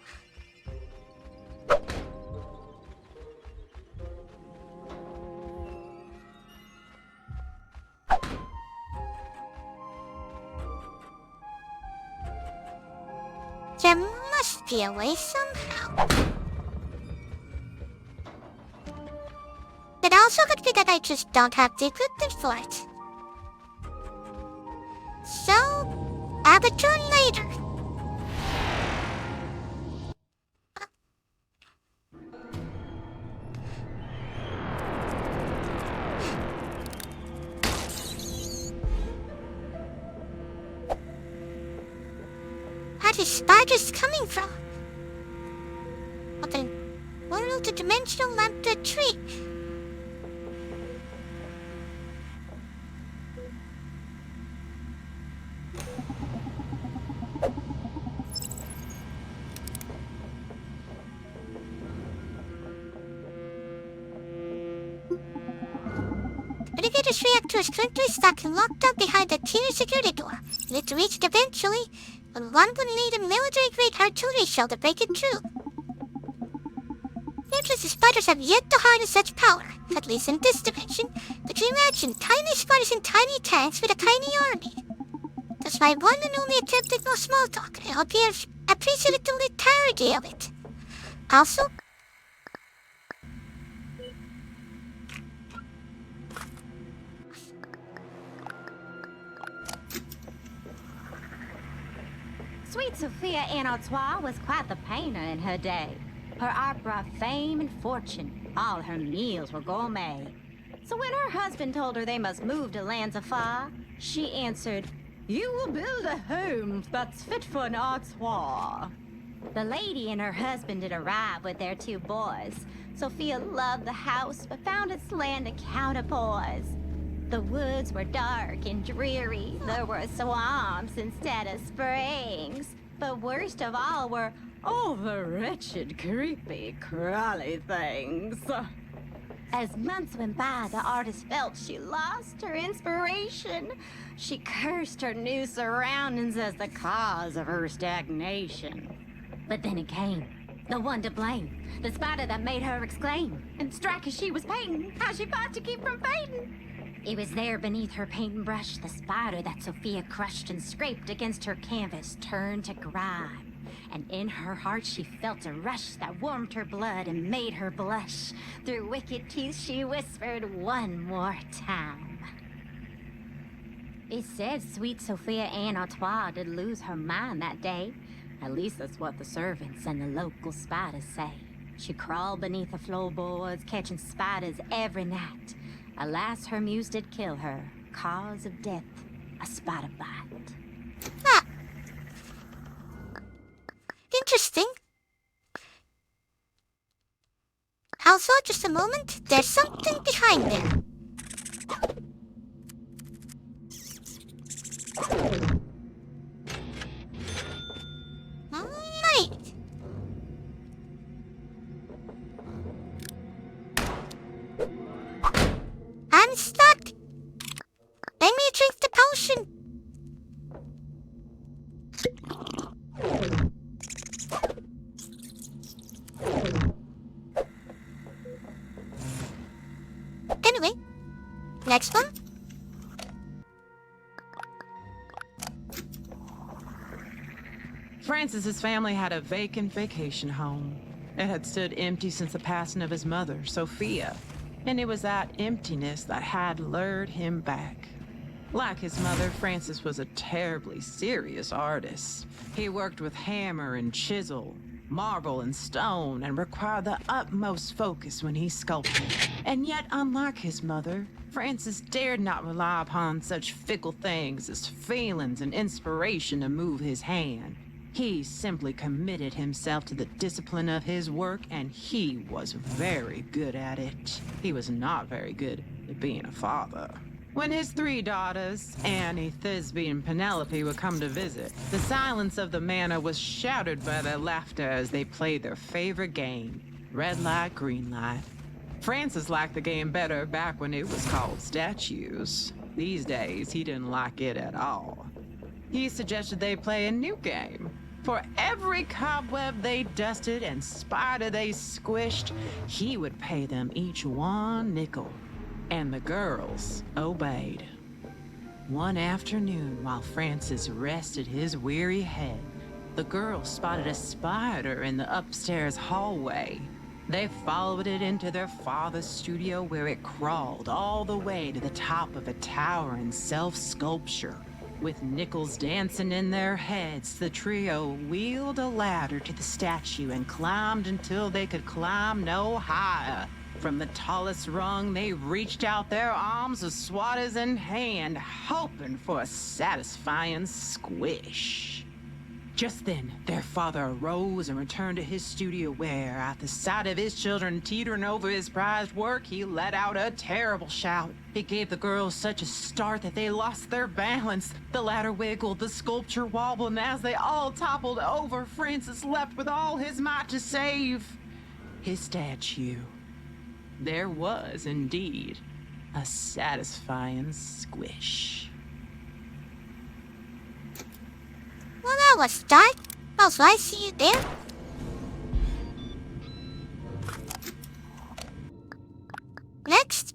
There must be a way somehow. It also could be that I just don't have the equipment for it. So, I'll return later. Where are the spiders coming from? What in multi-dimensional lambda tree? Radigator's reactor is currently stuck and locked up behind the tier security door. It's reached eventually, but one would need a military-grade artillery shell to break it through. Seems the spiders have yet to harness such power, at least in this dimension. But you imagine tiny spiders in tiny tanks with a tiny army. That's my one and only attempt at no small talk. I hope you appreciated the entirety of it. Also, Sweet Sophia Anne Artois was quite the painter in her day. Her art brought fame and fortune. All her meals were gourmet. So when her husband told her they must move to lands afar, she answered, "You will build a home that's fit for an Artois." The lady and her husband did arrive with their 2 boys. Sophia loved the house, but found its land a counterpoise. The woods were dark and dreary. There were swamps instead of springs. But worst of all were all the wretched, creepy, crawly things. As months went by, the artist felt she lost her inspiration. She cursed her new surroundings as the cause of her stagnation. But then it came, the one to blame, the spider that made her exclaim and strike as she was painting, how she fought to keep from fading. It was there beneath her painting brush, the spider that Sophia crushed and scraped against her canvas turned to grime. And in her heart she felt a rush that warmed her blood and made her blush. Through wicked teeth she whispered one more time. It said sweet Sophia Anne Artois did lose her mind that day. At least that's what the servants and the local spiders say. She crawled beneath the floorboards, catching spiders every night. Alas, her muse did kill her. Cause of death, a spider bite. ah. Interesting. Also, just a moment, there's something behind there. Alright. I'm stuck. Let me drink the potion. Anyway, next one. Francis's family had a vacant vacation home. It had stood empty since the passing of his mother, Sophia, and it was that emptiness that had lured him back. Like his mother, Francis was a terribly serious artist. He worked with hammer and chisel, marble and stone, and required the utmost focus when he sculpted. And yet, unlike his mother, Francis dared not rely upon such fickle things as feelings and inspiration to move his hand. He simply committed himself to the discipline of his work, and he was very good at it. He was not very good at being a father. When his 3 daughters, Annie, Thisbe, and Penelope, would come to visit, the silence of the manor was shattered by their laughter as they played their favorite game, red light, green light. Francis liked the game better back when it was called Statues. These days, he didn't like it at all. He suggested they play a new game. For every cobweb they dusted and spider they squished, he would pay them each 1 nickel. And the girls obeyed. One afternoon, while Francis rested his weary head, the girls spotted a spider in the upstairs hallway. They followed it into their father's studio, where it crawled all the way to the top of a towering self-sculpture. With nickels dancing in their heads, the trio wheeled a ladder to the statue and climbed until they could climb no higher. From the tallest rung, they reached out their arms with swatters in hand, hoping for a satisfying squish. Just then, their father arose and returned to his studio where, at the sight of his children teetering over his prized work, he let out a terrible shout. It gave the girls such a start that they lost their balance. The ladder wiggled, the sculpture wobbled, and as they all toppled over, Francis leapt with all his might to save his statue. There was, indeed, a satisfying squish. Well, that was dark. Oh, so I see you there. Next.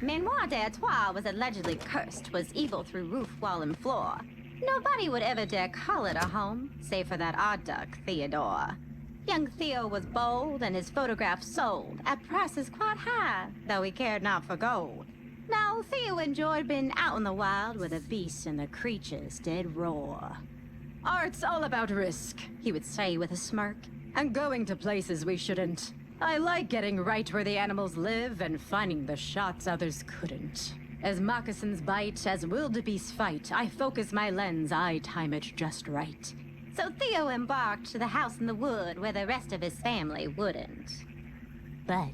Manoir d'Artois was allegedly cursed, was evil through roof, wall, and floor. Nobody would ever dare call it a home, save for that odd duck, Theodore. Young Theo was bold, and his photographs sold at prices quite high, though he cared not for gold. Now, Theo enjoyed being out in the wild where the beasts and the creatures did roar. Art's all about risk, he would say with a smirk, and going to places we shouldn't. I like getting right where the animals live and finding the shots others couldn't. As moccasins bite, as wildebeests fight, I focus my lens, I time it just right. So Theo embarked to the house in the wood where the rest of his family wouldn't. But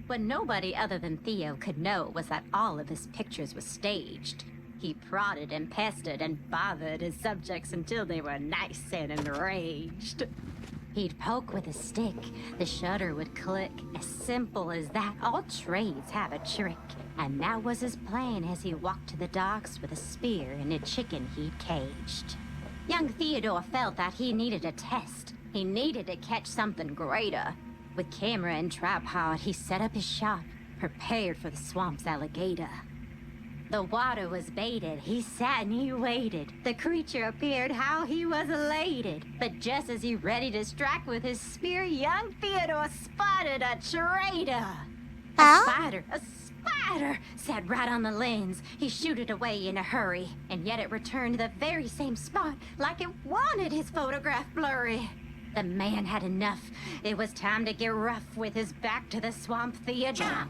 what nobody other than Theo could know was that all of his pictures were staged. He prodded and pestered and bothered his subjects until they were nice and enraged. He'd poke with a stick, the shutter would click. As simple as that, all trades have a trick. And that was his plan as he walked to the docks with a spear and a chicken he'd caged. Young Theodore felt that he needed a test. He needed to catch something greater. With camera and tripod, he set up his shop, prepared for the swamp's alligator. The water was baited, he sat and he waited. The creature appeared, how he was elated. But just as he ready to strike with his spear, young Theodore spotted a traitor. A spider, sat right on the lens. He shooed it away in a hurry, and yet it returned to the very same spot, like it wanted his photograph blurry. The man had enough. It was time to get rough with his back to the swamp Theodore.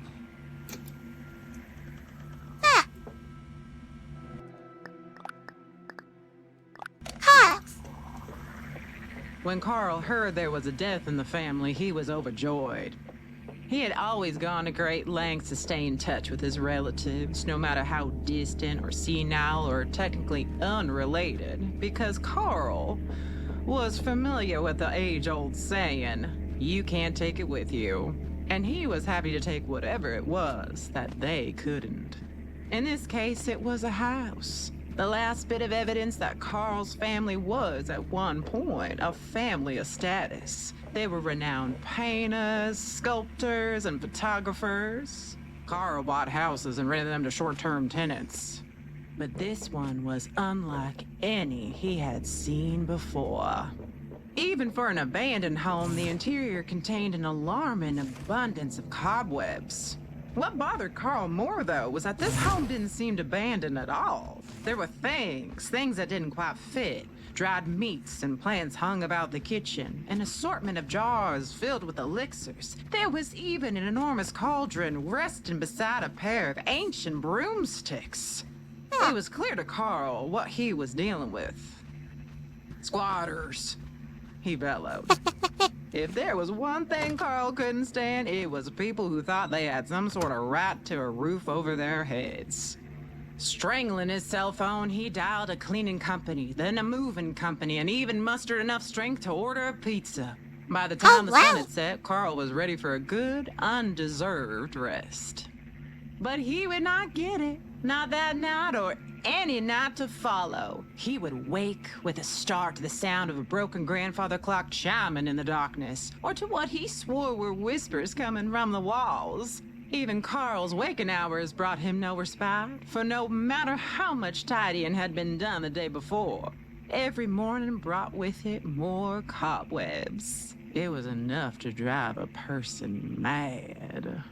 Carl. When Carl heard there was a death in the family, he was overjoyed. He had always gone to great lengths to stay in touch with his relatives, no matter how distant or senile or technically unrelated, because Carl was familiar with the age-old saying, "You can't take it with you." And he was happy to take whatever it was that they couldn't. In this case, it was a house. The last bit of evidence that Carl's family was, at one point, a family of status. They were renowned painters, sculptors, and photographers. Carl bought houses and rented them to short-term tenants. But this one was unlike any he had seen before. Even for an abandoned home, the interior contained an alarming abundance of cobwebs. What bothered Carl more, though, was that this home didn't seem abandoned at all. There were things that didn't quite fit. Dried meats and plants hung about the kitchen, an assortment of jars filled with elixirs. There was even an enormous cauldron resting beside a pair of ancient broomsticks. It was clear to Carl what he was dealing with. Squatters, he bellowed. If there was one thing Carl couldn't stand, it was people who thought they had some sort of right to a roof over their heads. Strangling his cell phone, he dialed a cleaning company, then a moving company, and even mustered enough strength to order a pizza. By the time the sun had set, Carl was ready for a good, undeserved rest. But he would not get it. Not that night or any night to follow. He would wake with a start to the sound of a broken grandfather clock chiming in the darkness, or to what he swore were whispers coming from the walls. Even Carl's waking hours brought him no respite, for no matter how much tidying had been done the day before, every morning brought with it more cobwebs. It was enough to drive a person mad.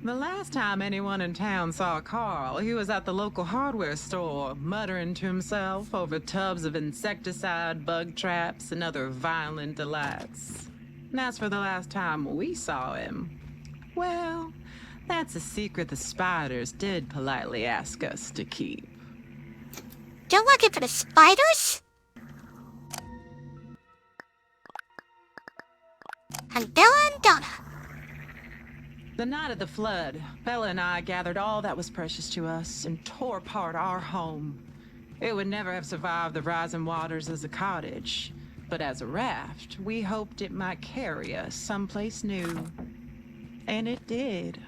The last time anyone in town saw Carl, he was at the local hardware store, muttering to himself over tubs of insecticide, bug traps, and other violent delights. And as for the last time we saw him, well, that's a secret the spiders did politely ask us to keep. You're looking for the spiders? And Bella and Donna. The night of the flood, Bella and I gathered all that was precious to us and tore apart our home. It would never have survived the rising waters as a cottage, but as a raft, we hoped it might carry us someplace new. And it did.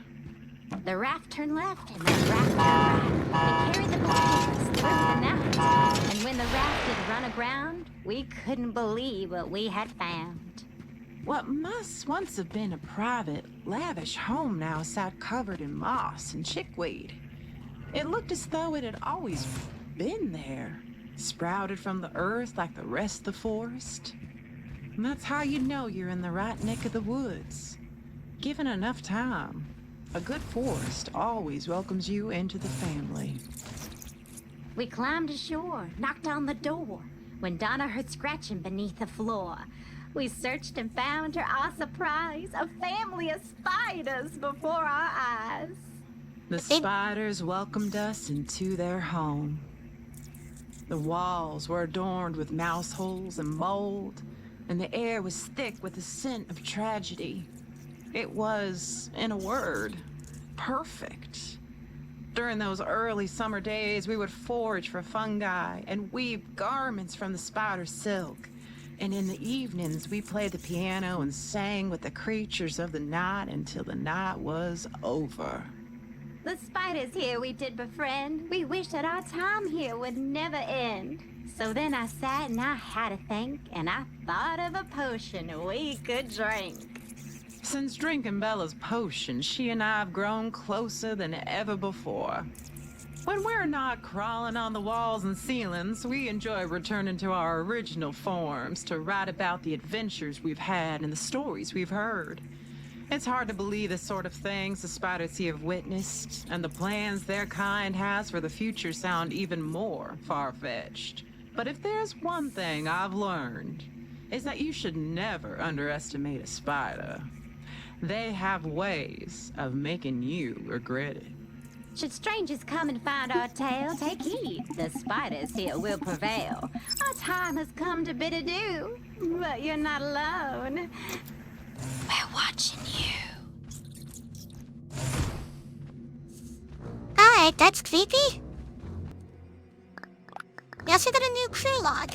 The raft turned left and the raft turned right. It carried the both of us through the night. And when the raft had run aground, we couldn't believe what we had found. What must once have been a private, lavish home now sat covered in moss and chickweed. It looked as though it had always been there, sprouted from the earth like the rest of the forest. And that's how you know you're in the right neck of the woods. Given enough time, a good forest always welcomes you into the family. We climbed ashore, knocked on the door, when Donna heard scratching beneath the floor. We searched and found, to our surprise, a family of spiders before our eyes. The spiders welcomed us into their home. The walls were adorned with mouse holes and mold, and the air was thick with the scent of tragedy. It was, in a word, perfect. During those early summer days, we would forage for fungi and weave garments from the spider silk. And in the evenings, we played the piano and sang with the creatures of the night until the night was over. The spiders here we did befriend. We wished that our time here would never end. So then I sat and I had to think, and I thought of a potion we could drink. Since drinking Bella's potion, she and I have grown closer than ever before. When we're not crawling on the walls and ceilings, we enjoy returning to our original forms to write about the adventures we've had and the stories we've heard. It's hard to believe the sort of things the spiders here have witnessed, and the plans their kind has for the future sound even more far-fetched. But if there's one thing I've learned, is that you should never underestimate a spider. They have ways of making you regret it. Should strangers come and find our tale, take heed, the spiders here will prevail. Our time has come to bid adieu, but you're not alone. We're watching you. Alright, that's creepy. We also got a new crew log.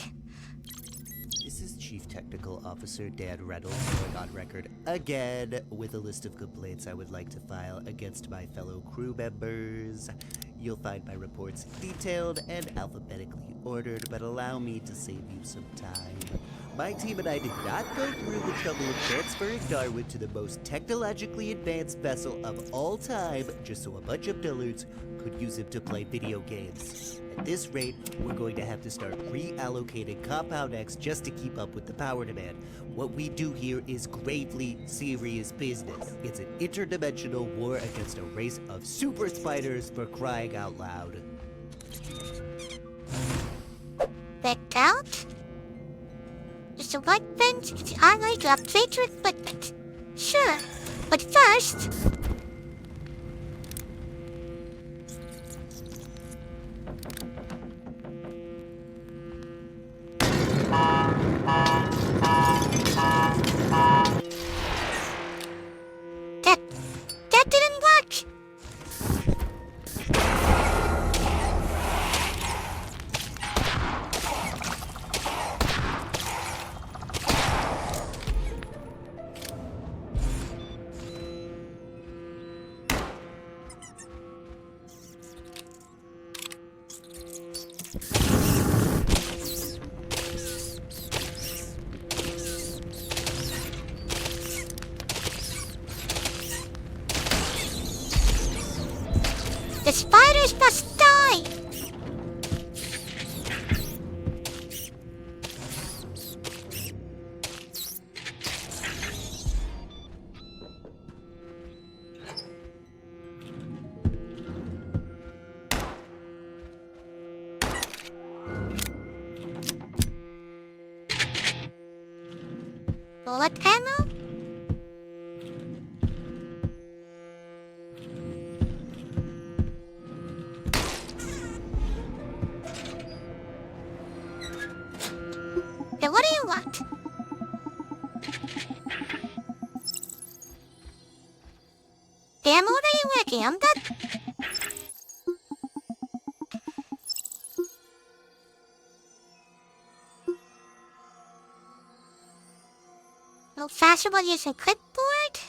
This is Chief Technical Officer Dan Reynolds going on record again with a list of complaints I would like to file against my fellow crew members. You'll find my reports detailed and alphabetically ordered, but allow me to save you some time. My team and I did not go through the trouble of transferring Darwin to the most technologically advanced vessel of all time just so a bunch of dullards could use him to play video games. At this rate, we're going to have to start reallocating Compound X just to keep up with the power demand. What we do here is gravely serious business. It's an interdimensional war against a race of super spiders, for crying out loud. Back out? Just a white fence, I like your favorite equipment. Sure, but first... The spiders must die! Bullet ammo? Okay, what do you want? Damn, what are you working? I'm not... No fashionable using clipboard?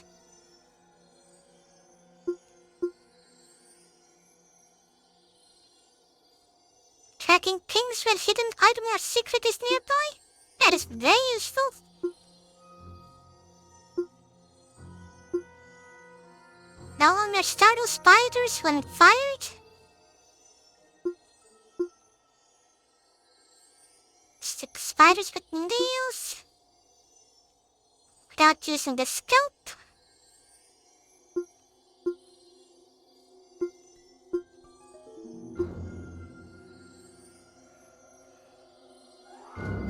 Tracking pings when hidden item or secret is nearby? That is very useful. No longer startle spiders when fired? Stick spiders with nails? Without using the scope?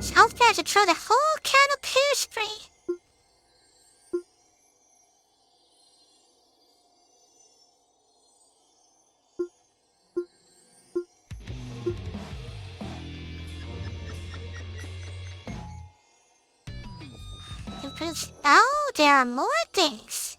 South Bear to throw the whole can of hairspray. Oh, there are more things.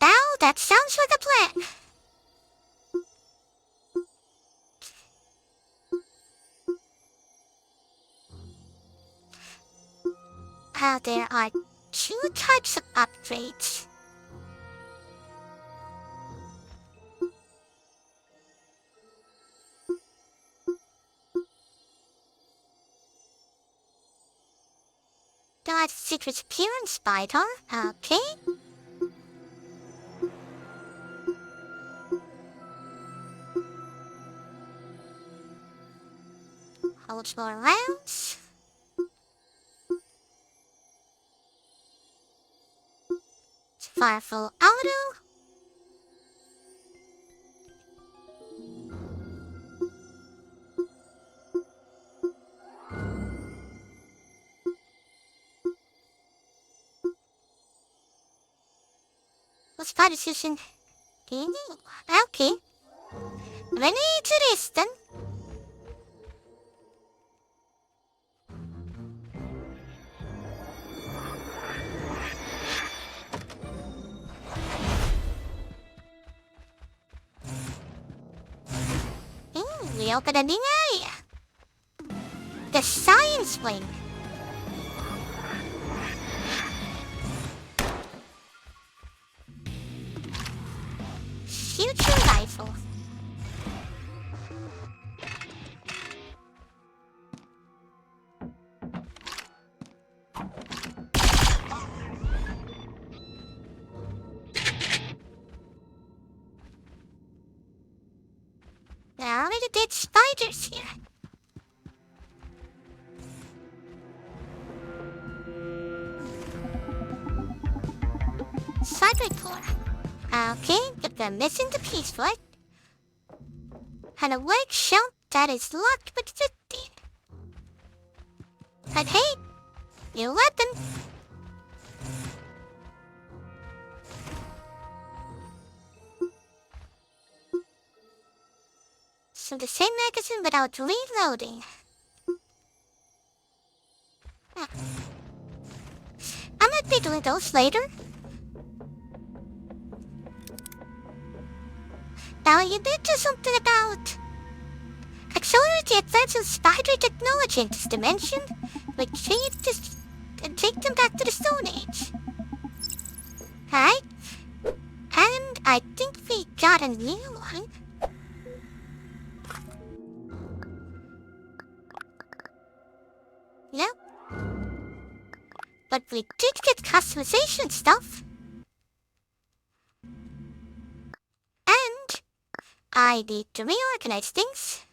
Now that sounds like a plan. There are two types of upgrades. Got secret appearance spider, okay. Holds more rounds. Fireful auto. What spiders using? Okay. Ready to this then. We open a new area. The science wing. Future rifle. There are already dead spiders here. Cyber core. Okay, but we're missing the piece for it. And a workshop that is locked with 15. But hey, new weapon. So the same magazine without reloading. I might be doing those later. Now you did do something about accelerate the advance of spider technology in this dimension, which changes and take them back to the Stone Age. Alright? And I think we got a new one. Nope. But we did get customization stuff. And I need to reorganize things.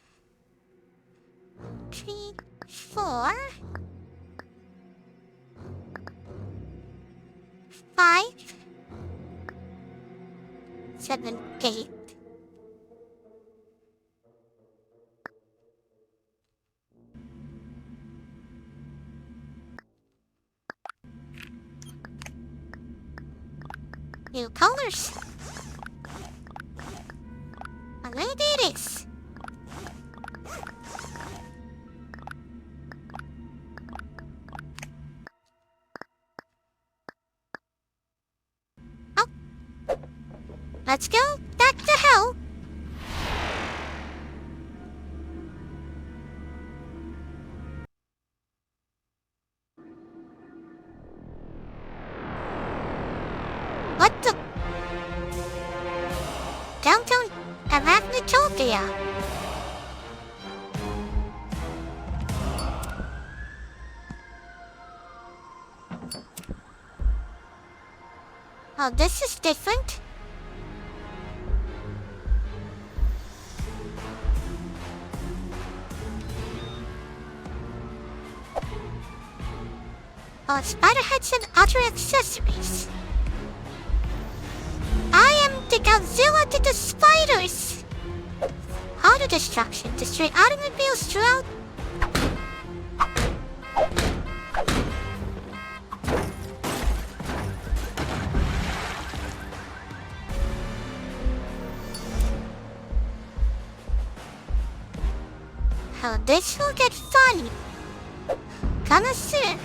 3, 4, 5, 7, 8. New colors. Already it is. Oh. Let's go back to hell. What the? Downtown Arachnotopia. Oh, this is different. Oh, spider heads and other accessories. I am the Godzilla to the spiders! Auto destruction, destroy automobiles throughout. Oh, this will get funny. Connoisseur.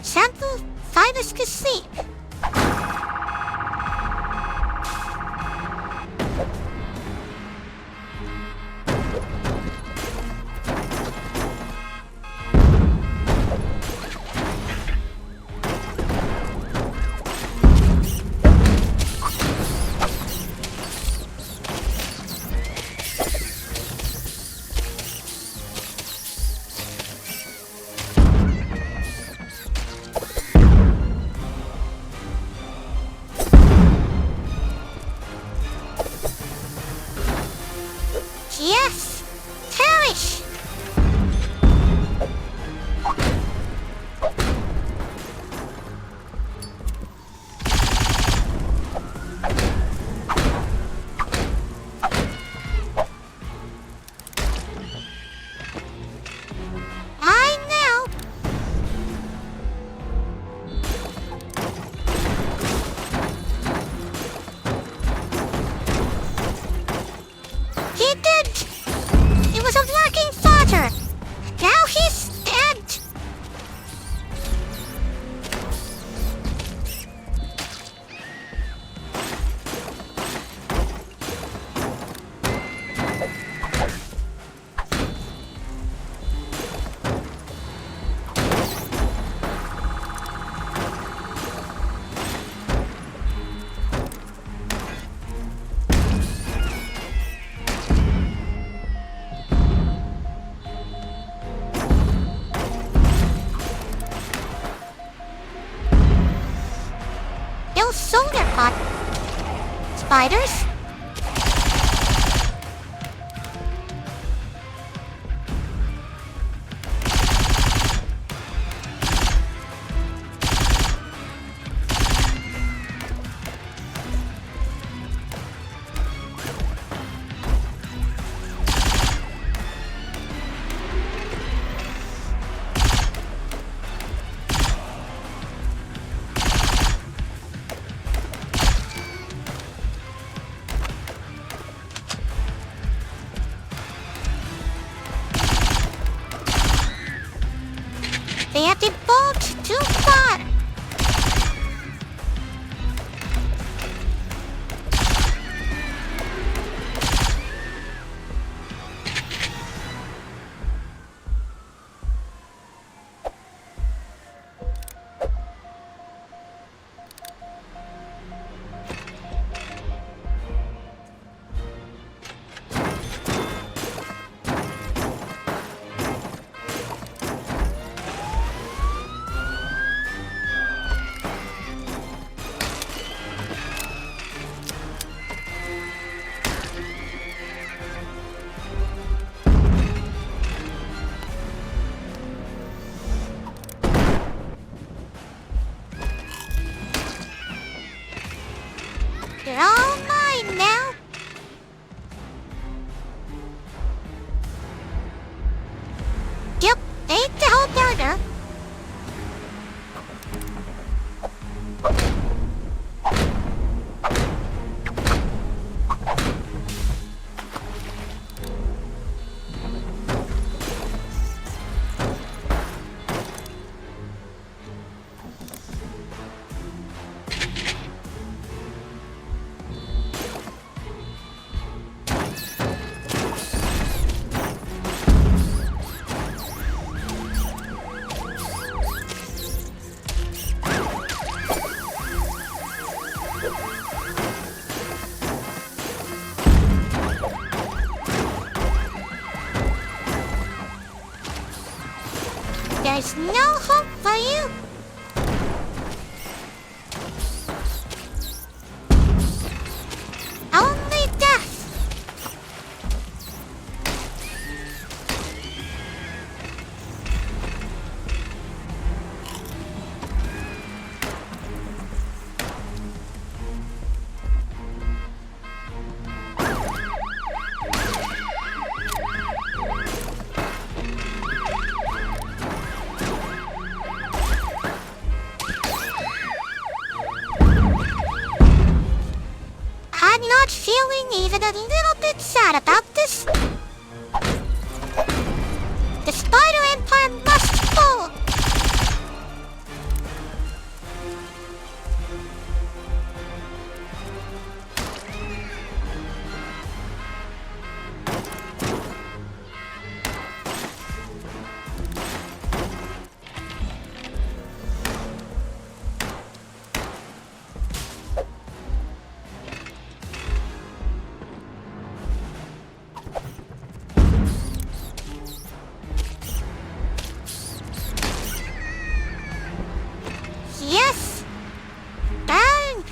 Shampoo, fibers can sleep. Yes! Perish! I know! He did! He was a working father! Now he's dead! Kill solar pot. Spiders? no hope for you. Only death. I'm not feeling even a little bit sad about this. The Spider Empire must fall. Yes! Burn!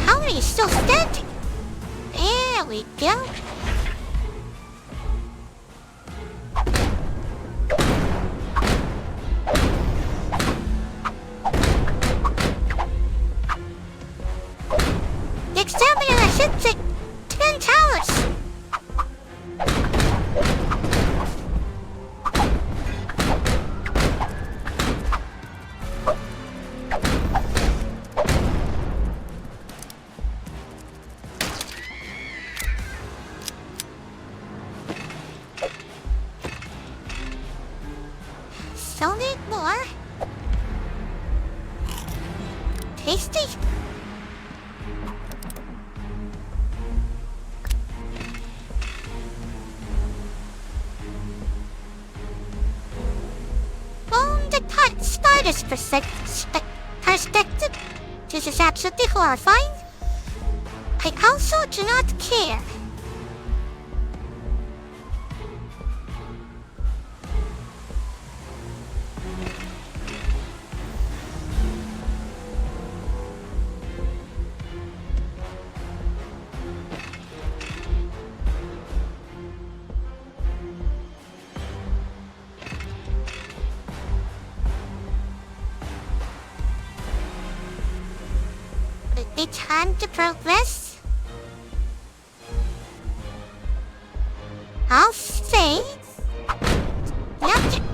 How are you still standing? There we go. The examiner sits at 10 towers. Still need more. Tasty. From the spider's perspective, this is absolutely horrifying. I also do not care. It's time to progress. I'll say nothing.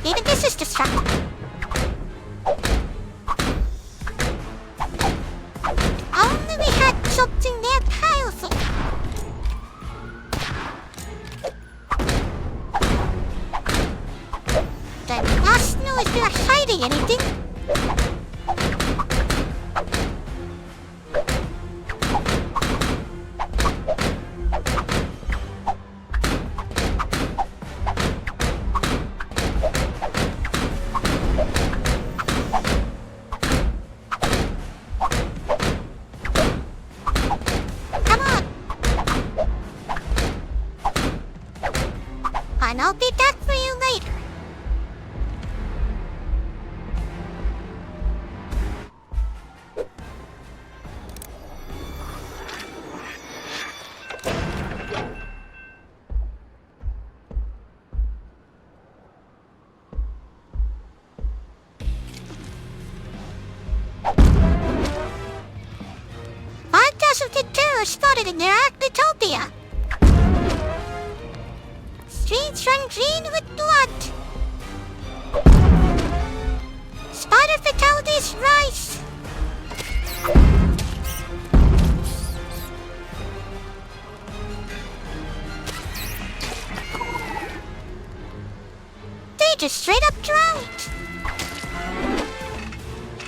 Maybe this is distracting. Only we had something there powerful. I must know if you're hiding anything. Come on. And I'll be back for you later. Spotted in their Arctopia. Streets run green with blood. Spider fatalities rise. They just straight up drowned.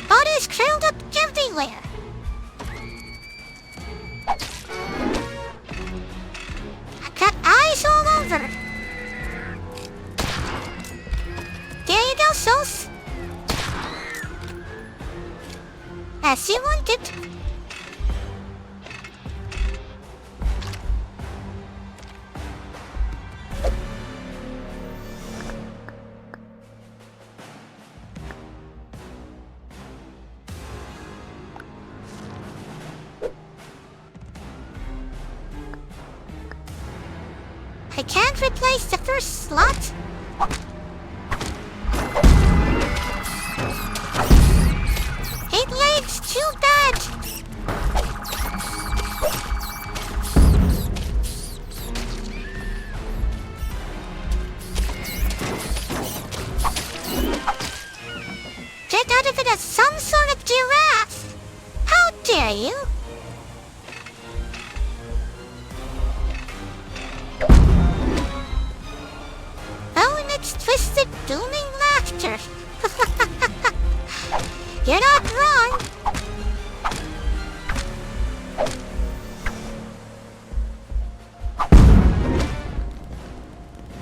Body wanted. I can't replace the first slot. Eight legs, too bad. Get out of it as some sort of giraffe. How dare you? Oh, and it's twisted, booming laughter. You're not wrong.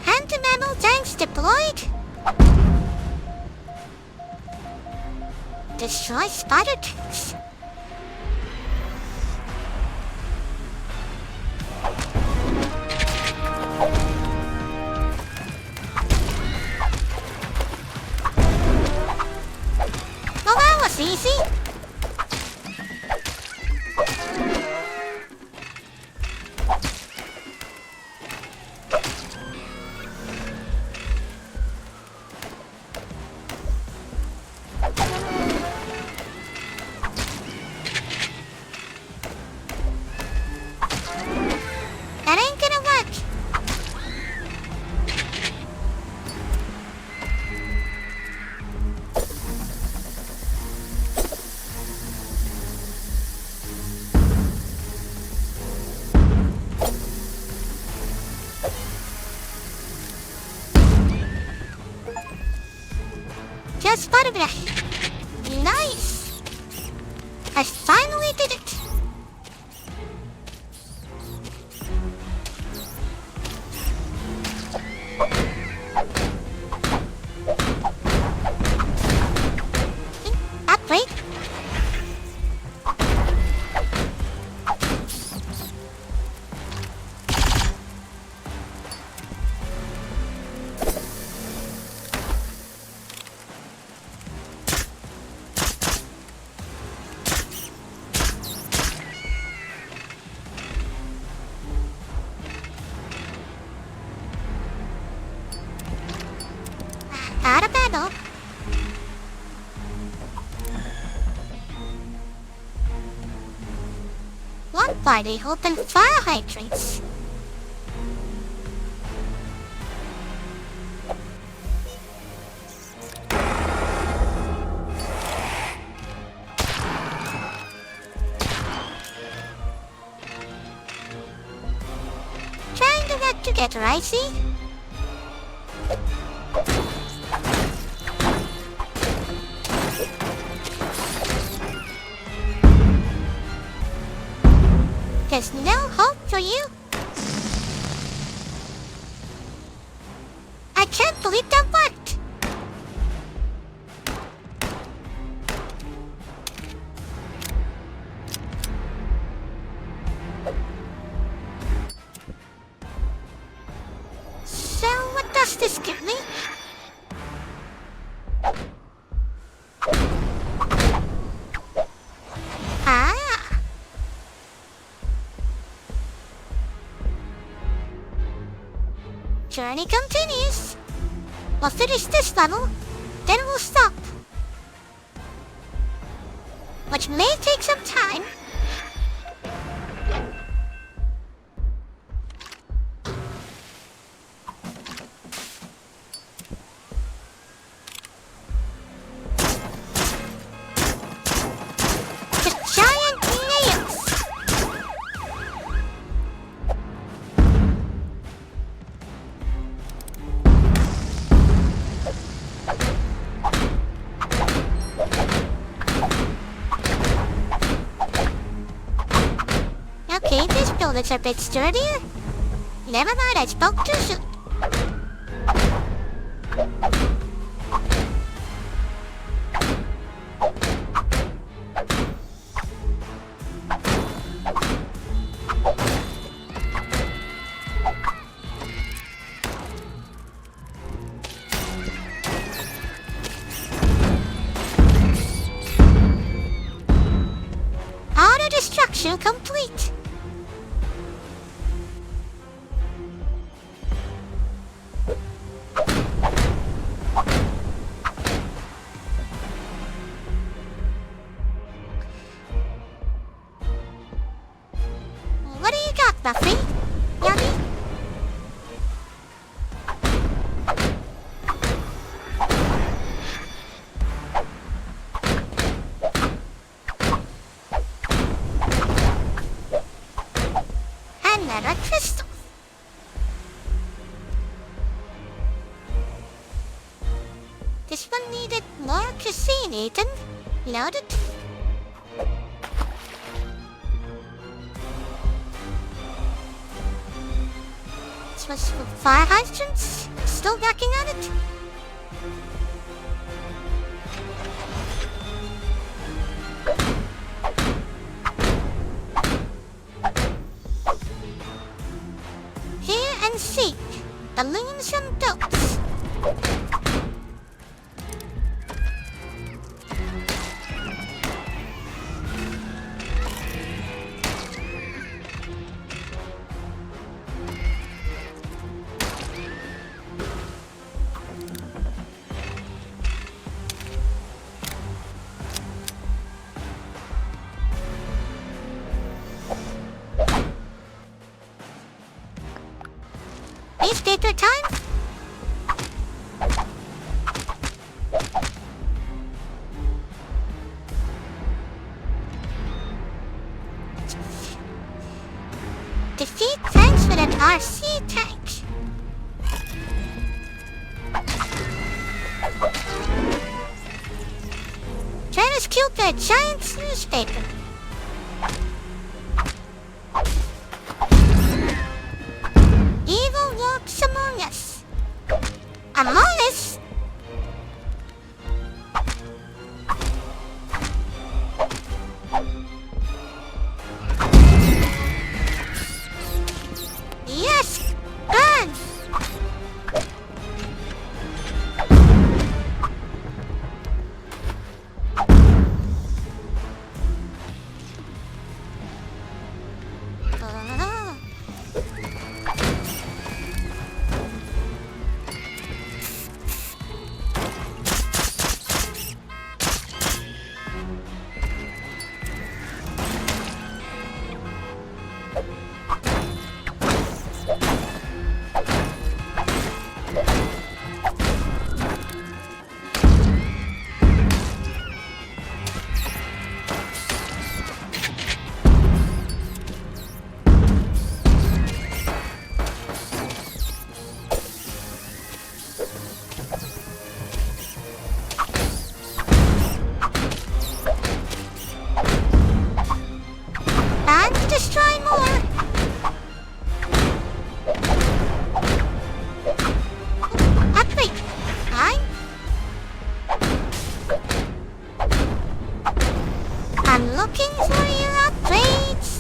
Anti-mammal tanks deployed. Destroy spotter tanks. Well, that was easy. That ain't gonna work. Just butterfly. Nice. I finally did it. Upgrade. Out of battle. One party holding fire hydrants. Trying to get together, I see. There's no hope for you. I can't believe that worked. So what does this give me? Ah. Journey continues. We'll finish this level, then we'll stop. Which may take some time. The giant nails! Okay, these buildings are a bit sturdier. Never mind, I spoke too soon. destruction complete. What do you got, Buffy? Yummy? Another crystal. This one needed more caffeine, Ethan. Loaded. This was for fire hydrants. Still working on it. Hear and see. Balloons and boats. Newspaper time? Defeat tanks with an RC tank. Try to scoop a giant newspaper. Evil walks among us. Among us? Yes! Burn! And destroy more. Upgrade. Fine. I'm looking for your upgrades.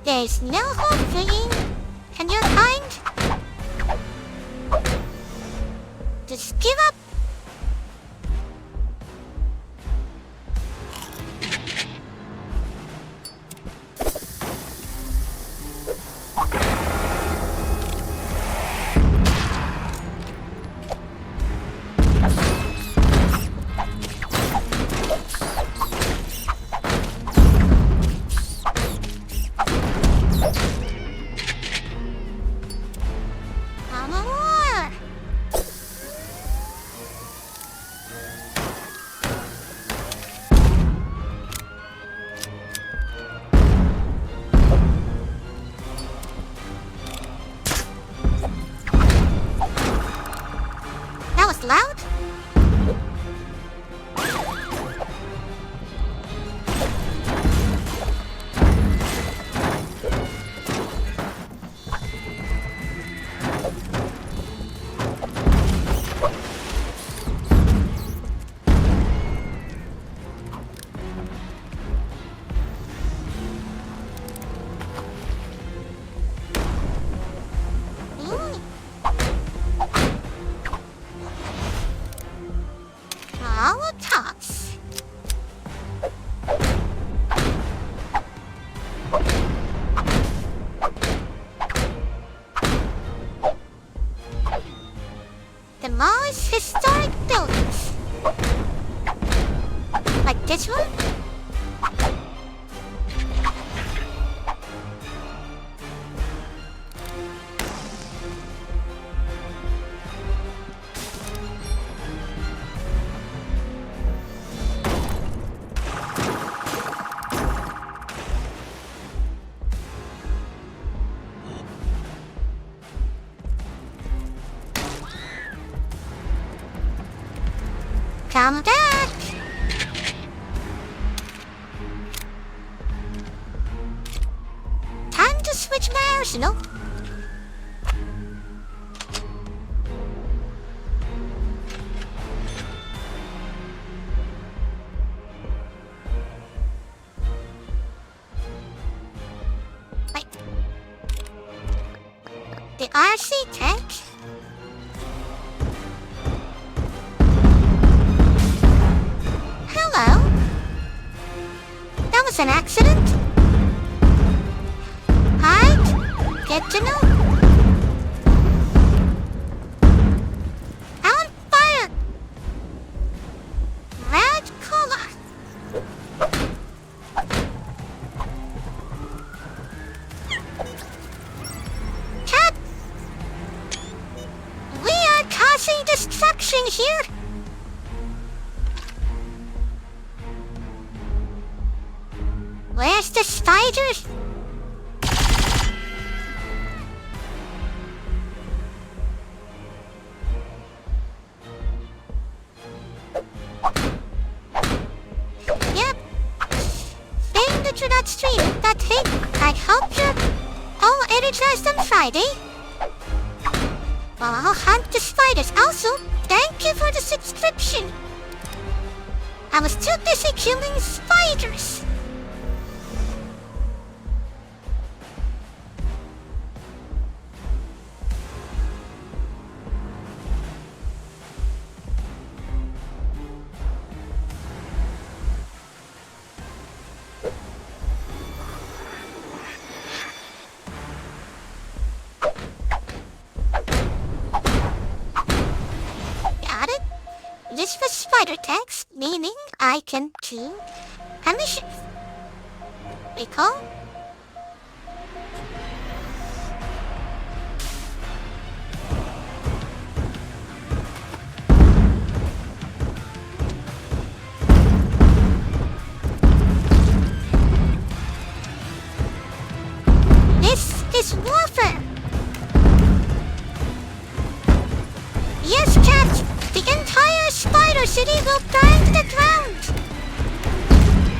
There's no hope for you and your kind. Just give up. This one? Come back! Time to switch my arsenal. Wait. The RC tank? Hello? That was an accident? Hide? Get to know? On fire! Red color! Cat! We are causing destruction here! Where's the spiders? Yep. Saying that you're not streaming, that hey, I hope you're all energized on Friday. Well, I'll hunt the spiders. Also, thank you for the subscription. I was too busy killing spiders. Got it? This was spider tags, meaning I can do a mission. Recall? This is warfare. Yes, Cat. The entire spider city will burn to the ground.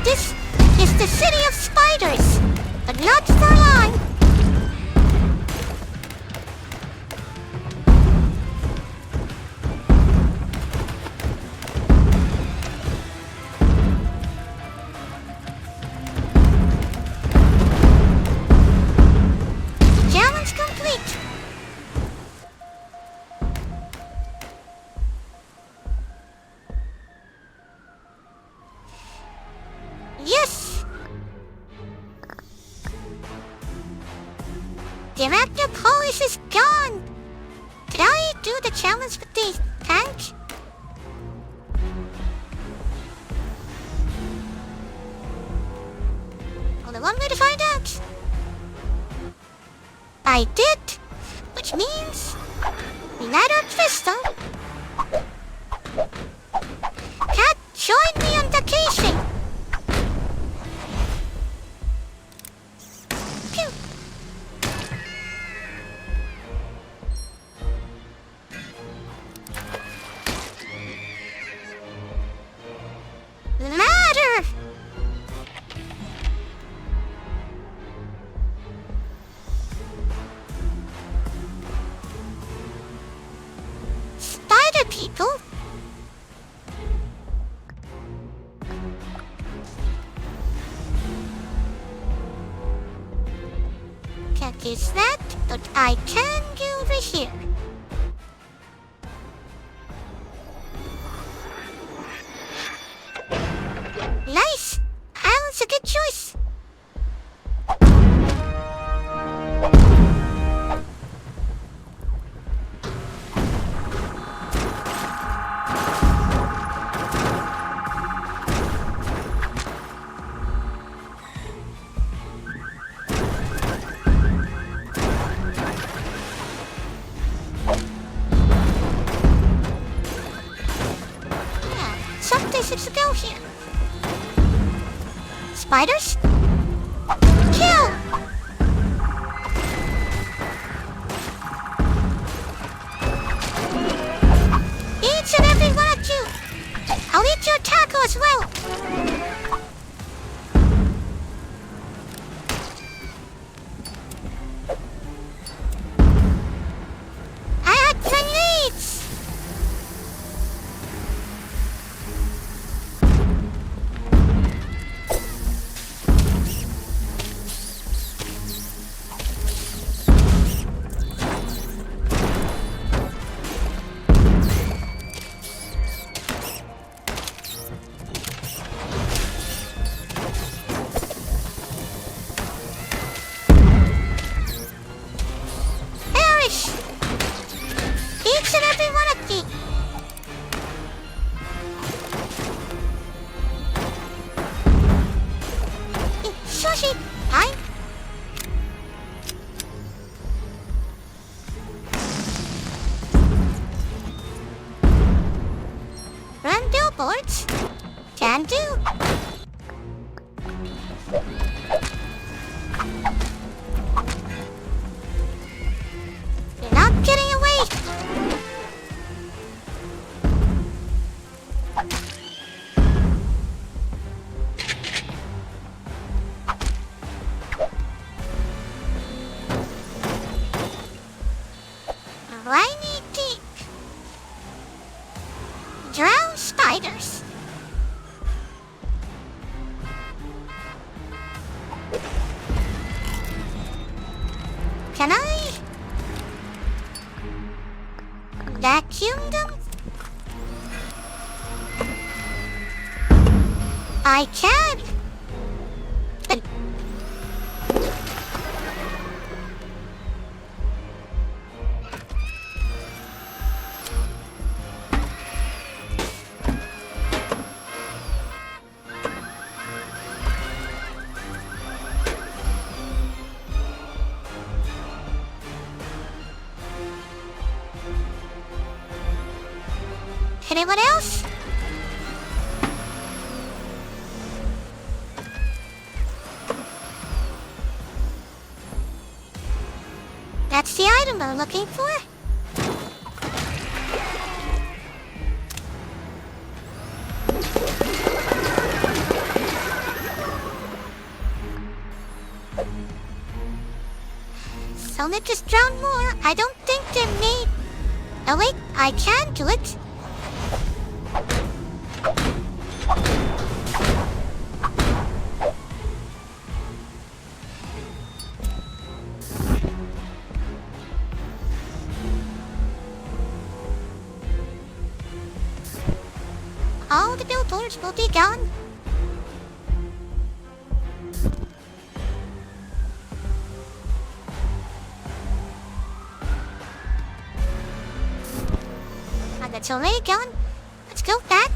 This is the city of spiders, but not for long. Challenge complete. Yes! Director Police is gone! Did I do the challenge with the tank? Only one way to find out. I did, which means Ladder Crystal. Cat, join me on the casing. Pew. Ladder. Spider people. Can't use that, but I can go over here. Nice! Alan's a good choice. places to go here. Spiders? Kill! Each and every one of you! I'll eat your taco as well! I had grenades! Perish! Each and every one of you! Sushi! Hi! Run billboards? Can do! You're not getting away! Briny deep. Drown spiders. Can I vacuum them? I can. But anyone else? That's the item we're looking for. Someone just drowned more. I don't think they're made. Oh wait, I can do it. All the billboards will be gone. And it's already gone. Let's go back.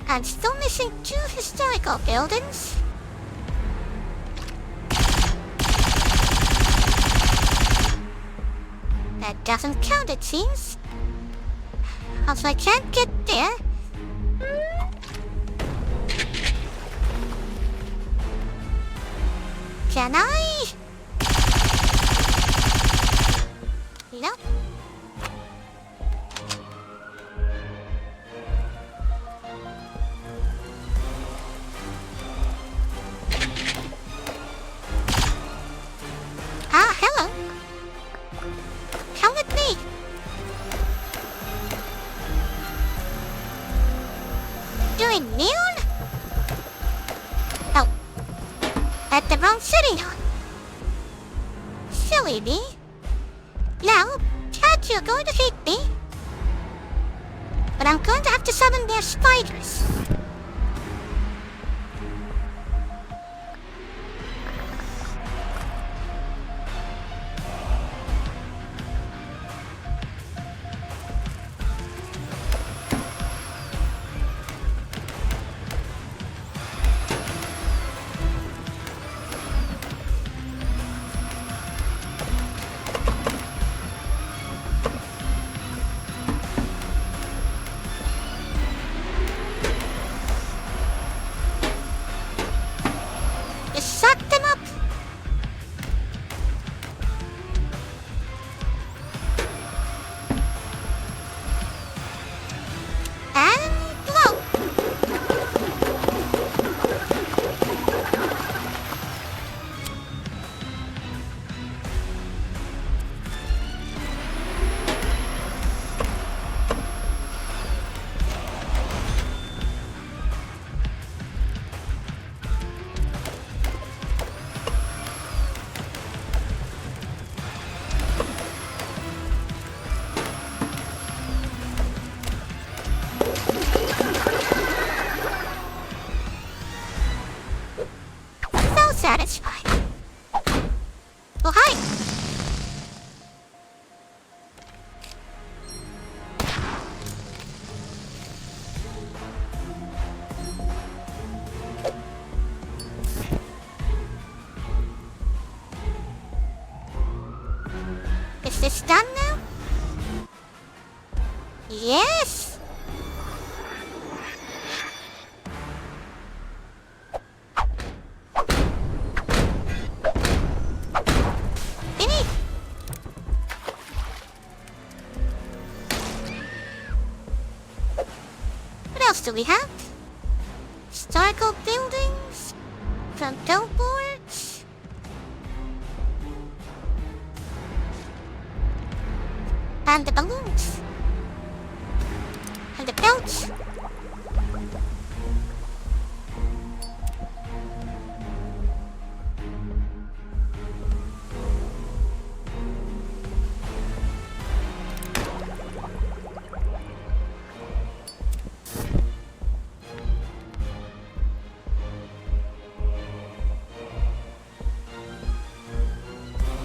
I'm still missing 2 historical buildings. That doesn't count, it seems. Also, I can't get there. Can I? No. Ah, hello. Come with me. Doing noon? Oh. At the wrong city. Silly me. Now, Chad, you're going to hate me. But I'm going to have to summon their spiders. Is this done now? Yes! Vinny! What else do we have? Historical buildings? From billboards? And the balloons. And the belts.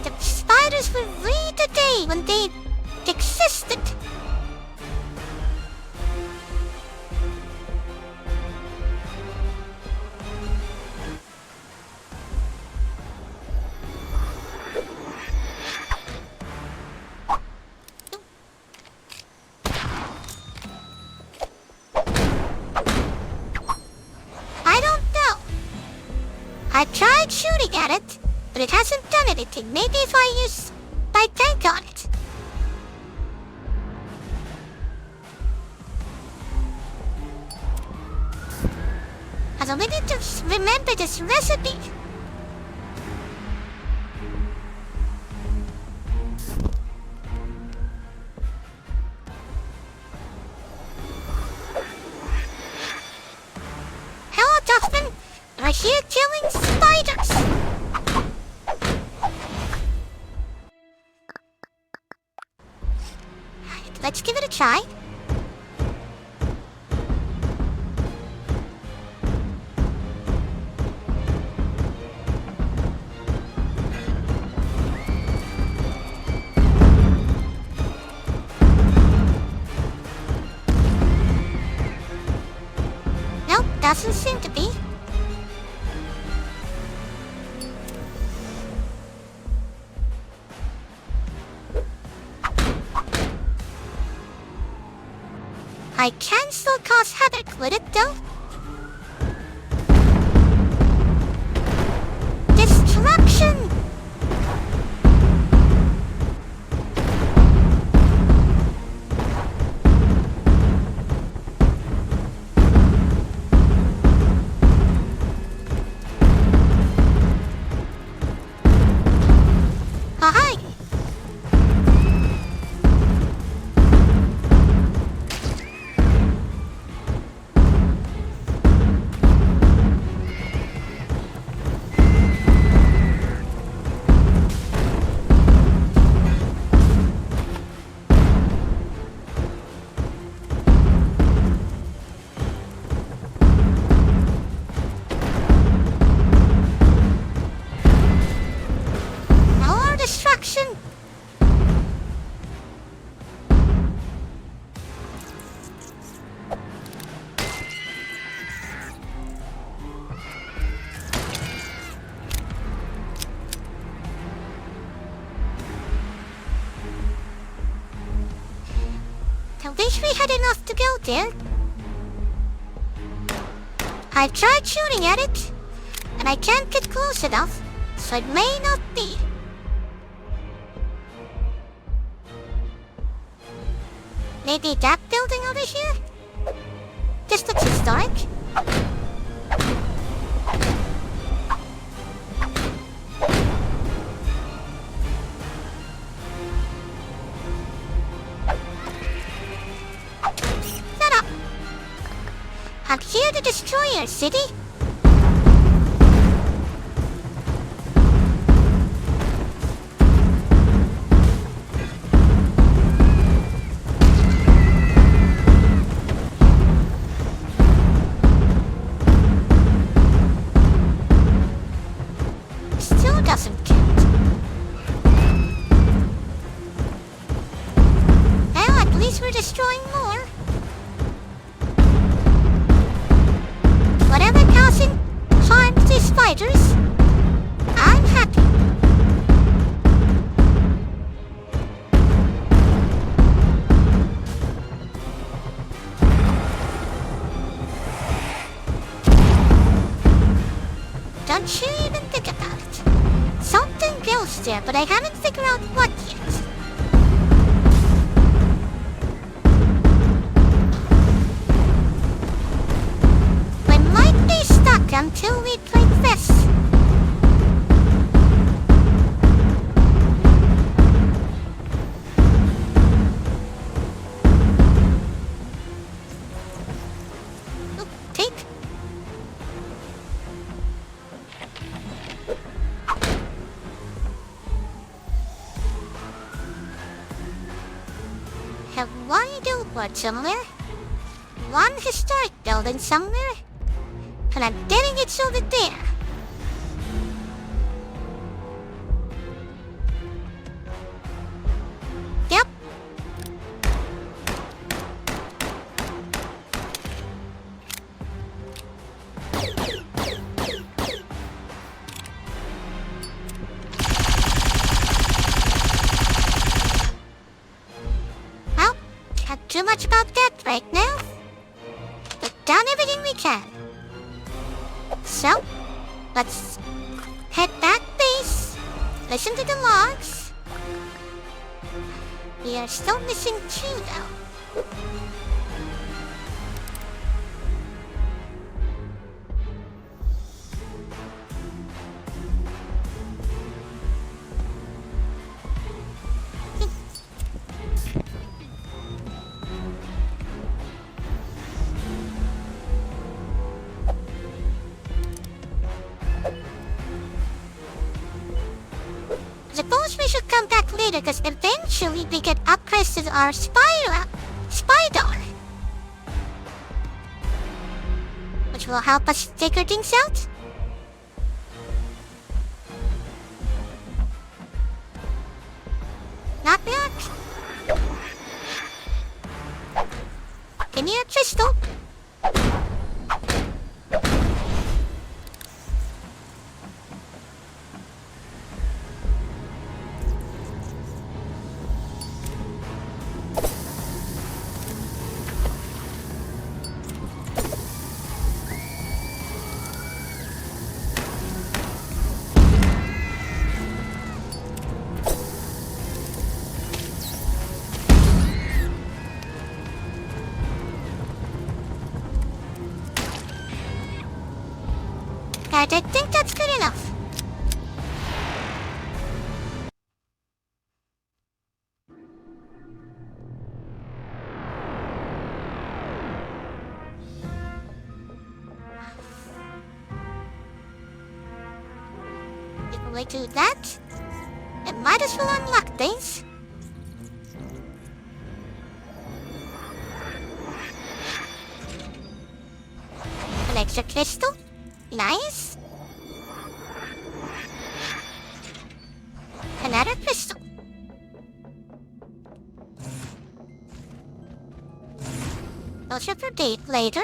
The spiders were free today when they existed. I don't know. I tried shooting at it, but it hasn't done anything. Maybe if I use my tank on it. I need to remember this recipe. Hello, Dustman. We're here killing spiders. Let's give it a try. Nope, doesn't seem to be. I can still cause havoc with it, though. Destruction! Hi! More destruction! I wish we had enough to go there. I've tried shooting at it, and I can't get close enough, so it may not be. Maybe that building over here? This looks historic. Shut up! I'm here to destroy your city. Still doesn't count. Now at least we're destroying more. Whatever causing harm to spiders, I'm happy. Don't you even think about it. Something goes there, but I haven't figured out what yet. We might be stuck until we break this. Oh, take. Have one billboard somewhere, one historic building somewhere, and I'm betting it's over there. Yep. Well, can't do much about that right now. We've done everything we can. So, let's head back base, listen to the logs. We are still missing 2 though. Suppose we should come back later, because eventually we get upgrades to our spy door, which will help us figure things out. Knock knock. Give me a crystal. I think that's good enough. If we do that, it might as well unlock things. An extra crystal. Nice. Another crystal. Those are for date later.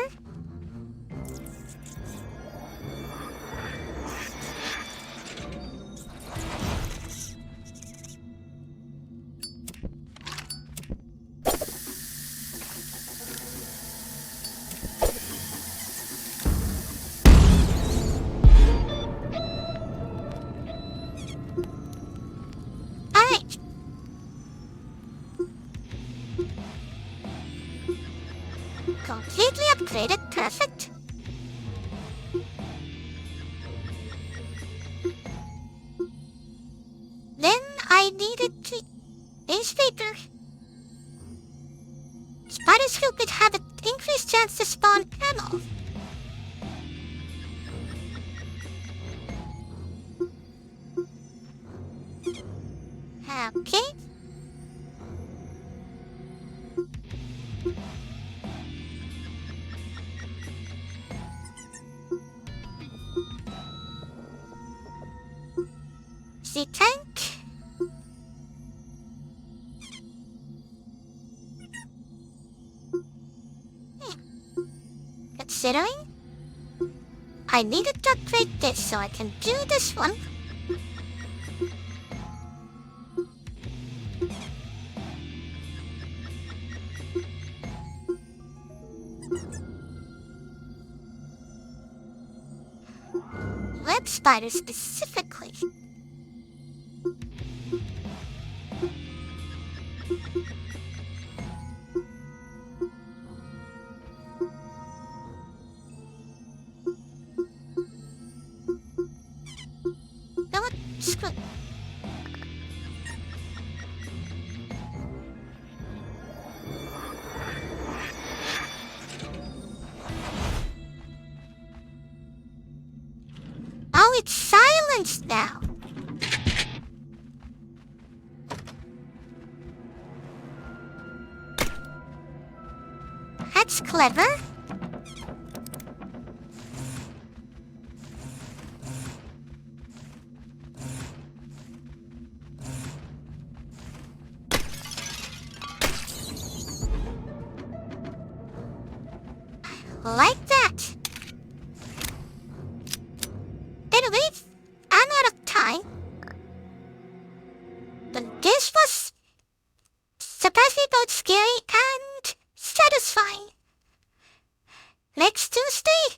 Alright. Completely upgraded, perfect. Then I needed to... newspaper. Spider Scoop would have an increased chance to spawn ammo. Okay. The tank. Considering I needed to upgrade this so I can do this one. Let's spider specifically. Now what? Screw. Oh, it's silenced now. That's clever. Like that. Anyways, I'm out of time. But this was surprisingly both scary and satisfying. Next Tuesday,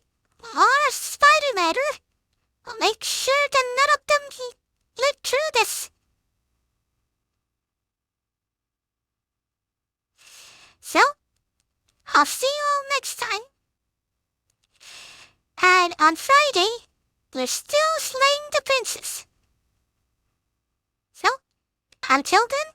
more Spider Matter. I'll make sure that none of them live through this. So, I'll see you all next time. And on Friday, we're still slaying the princess. So, until then,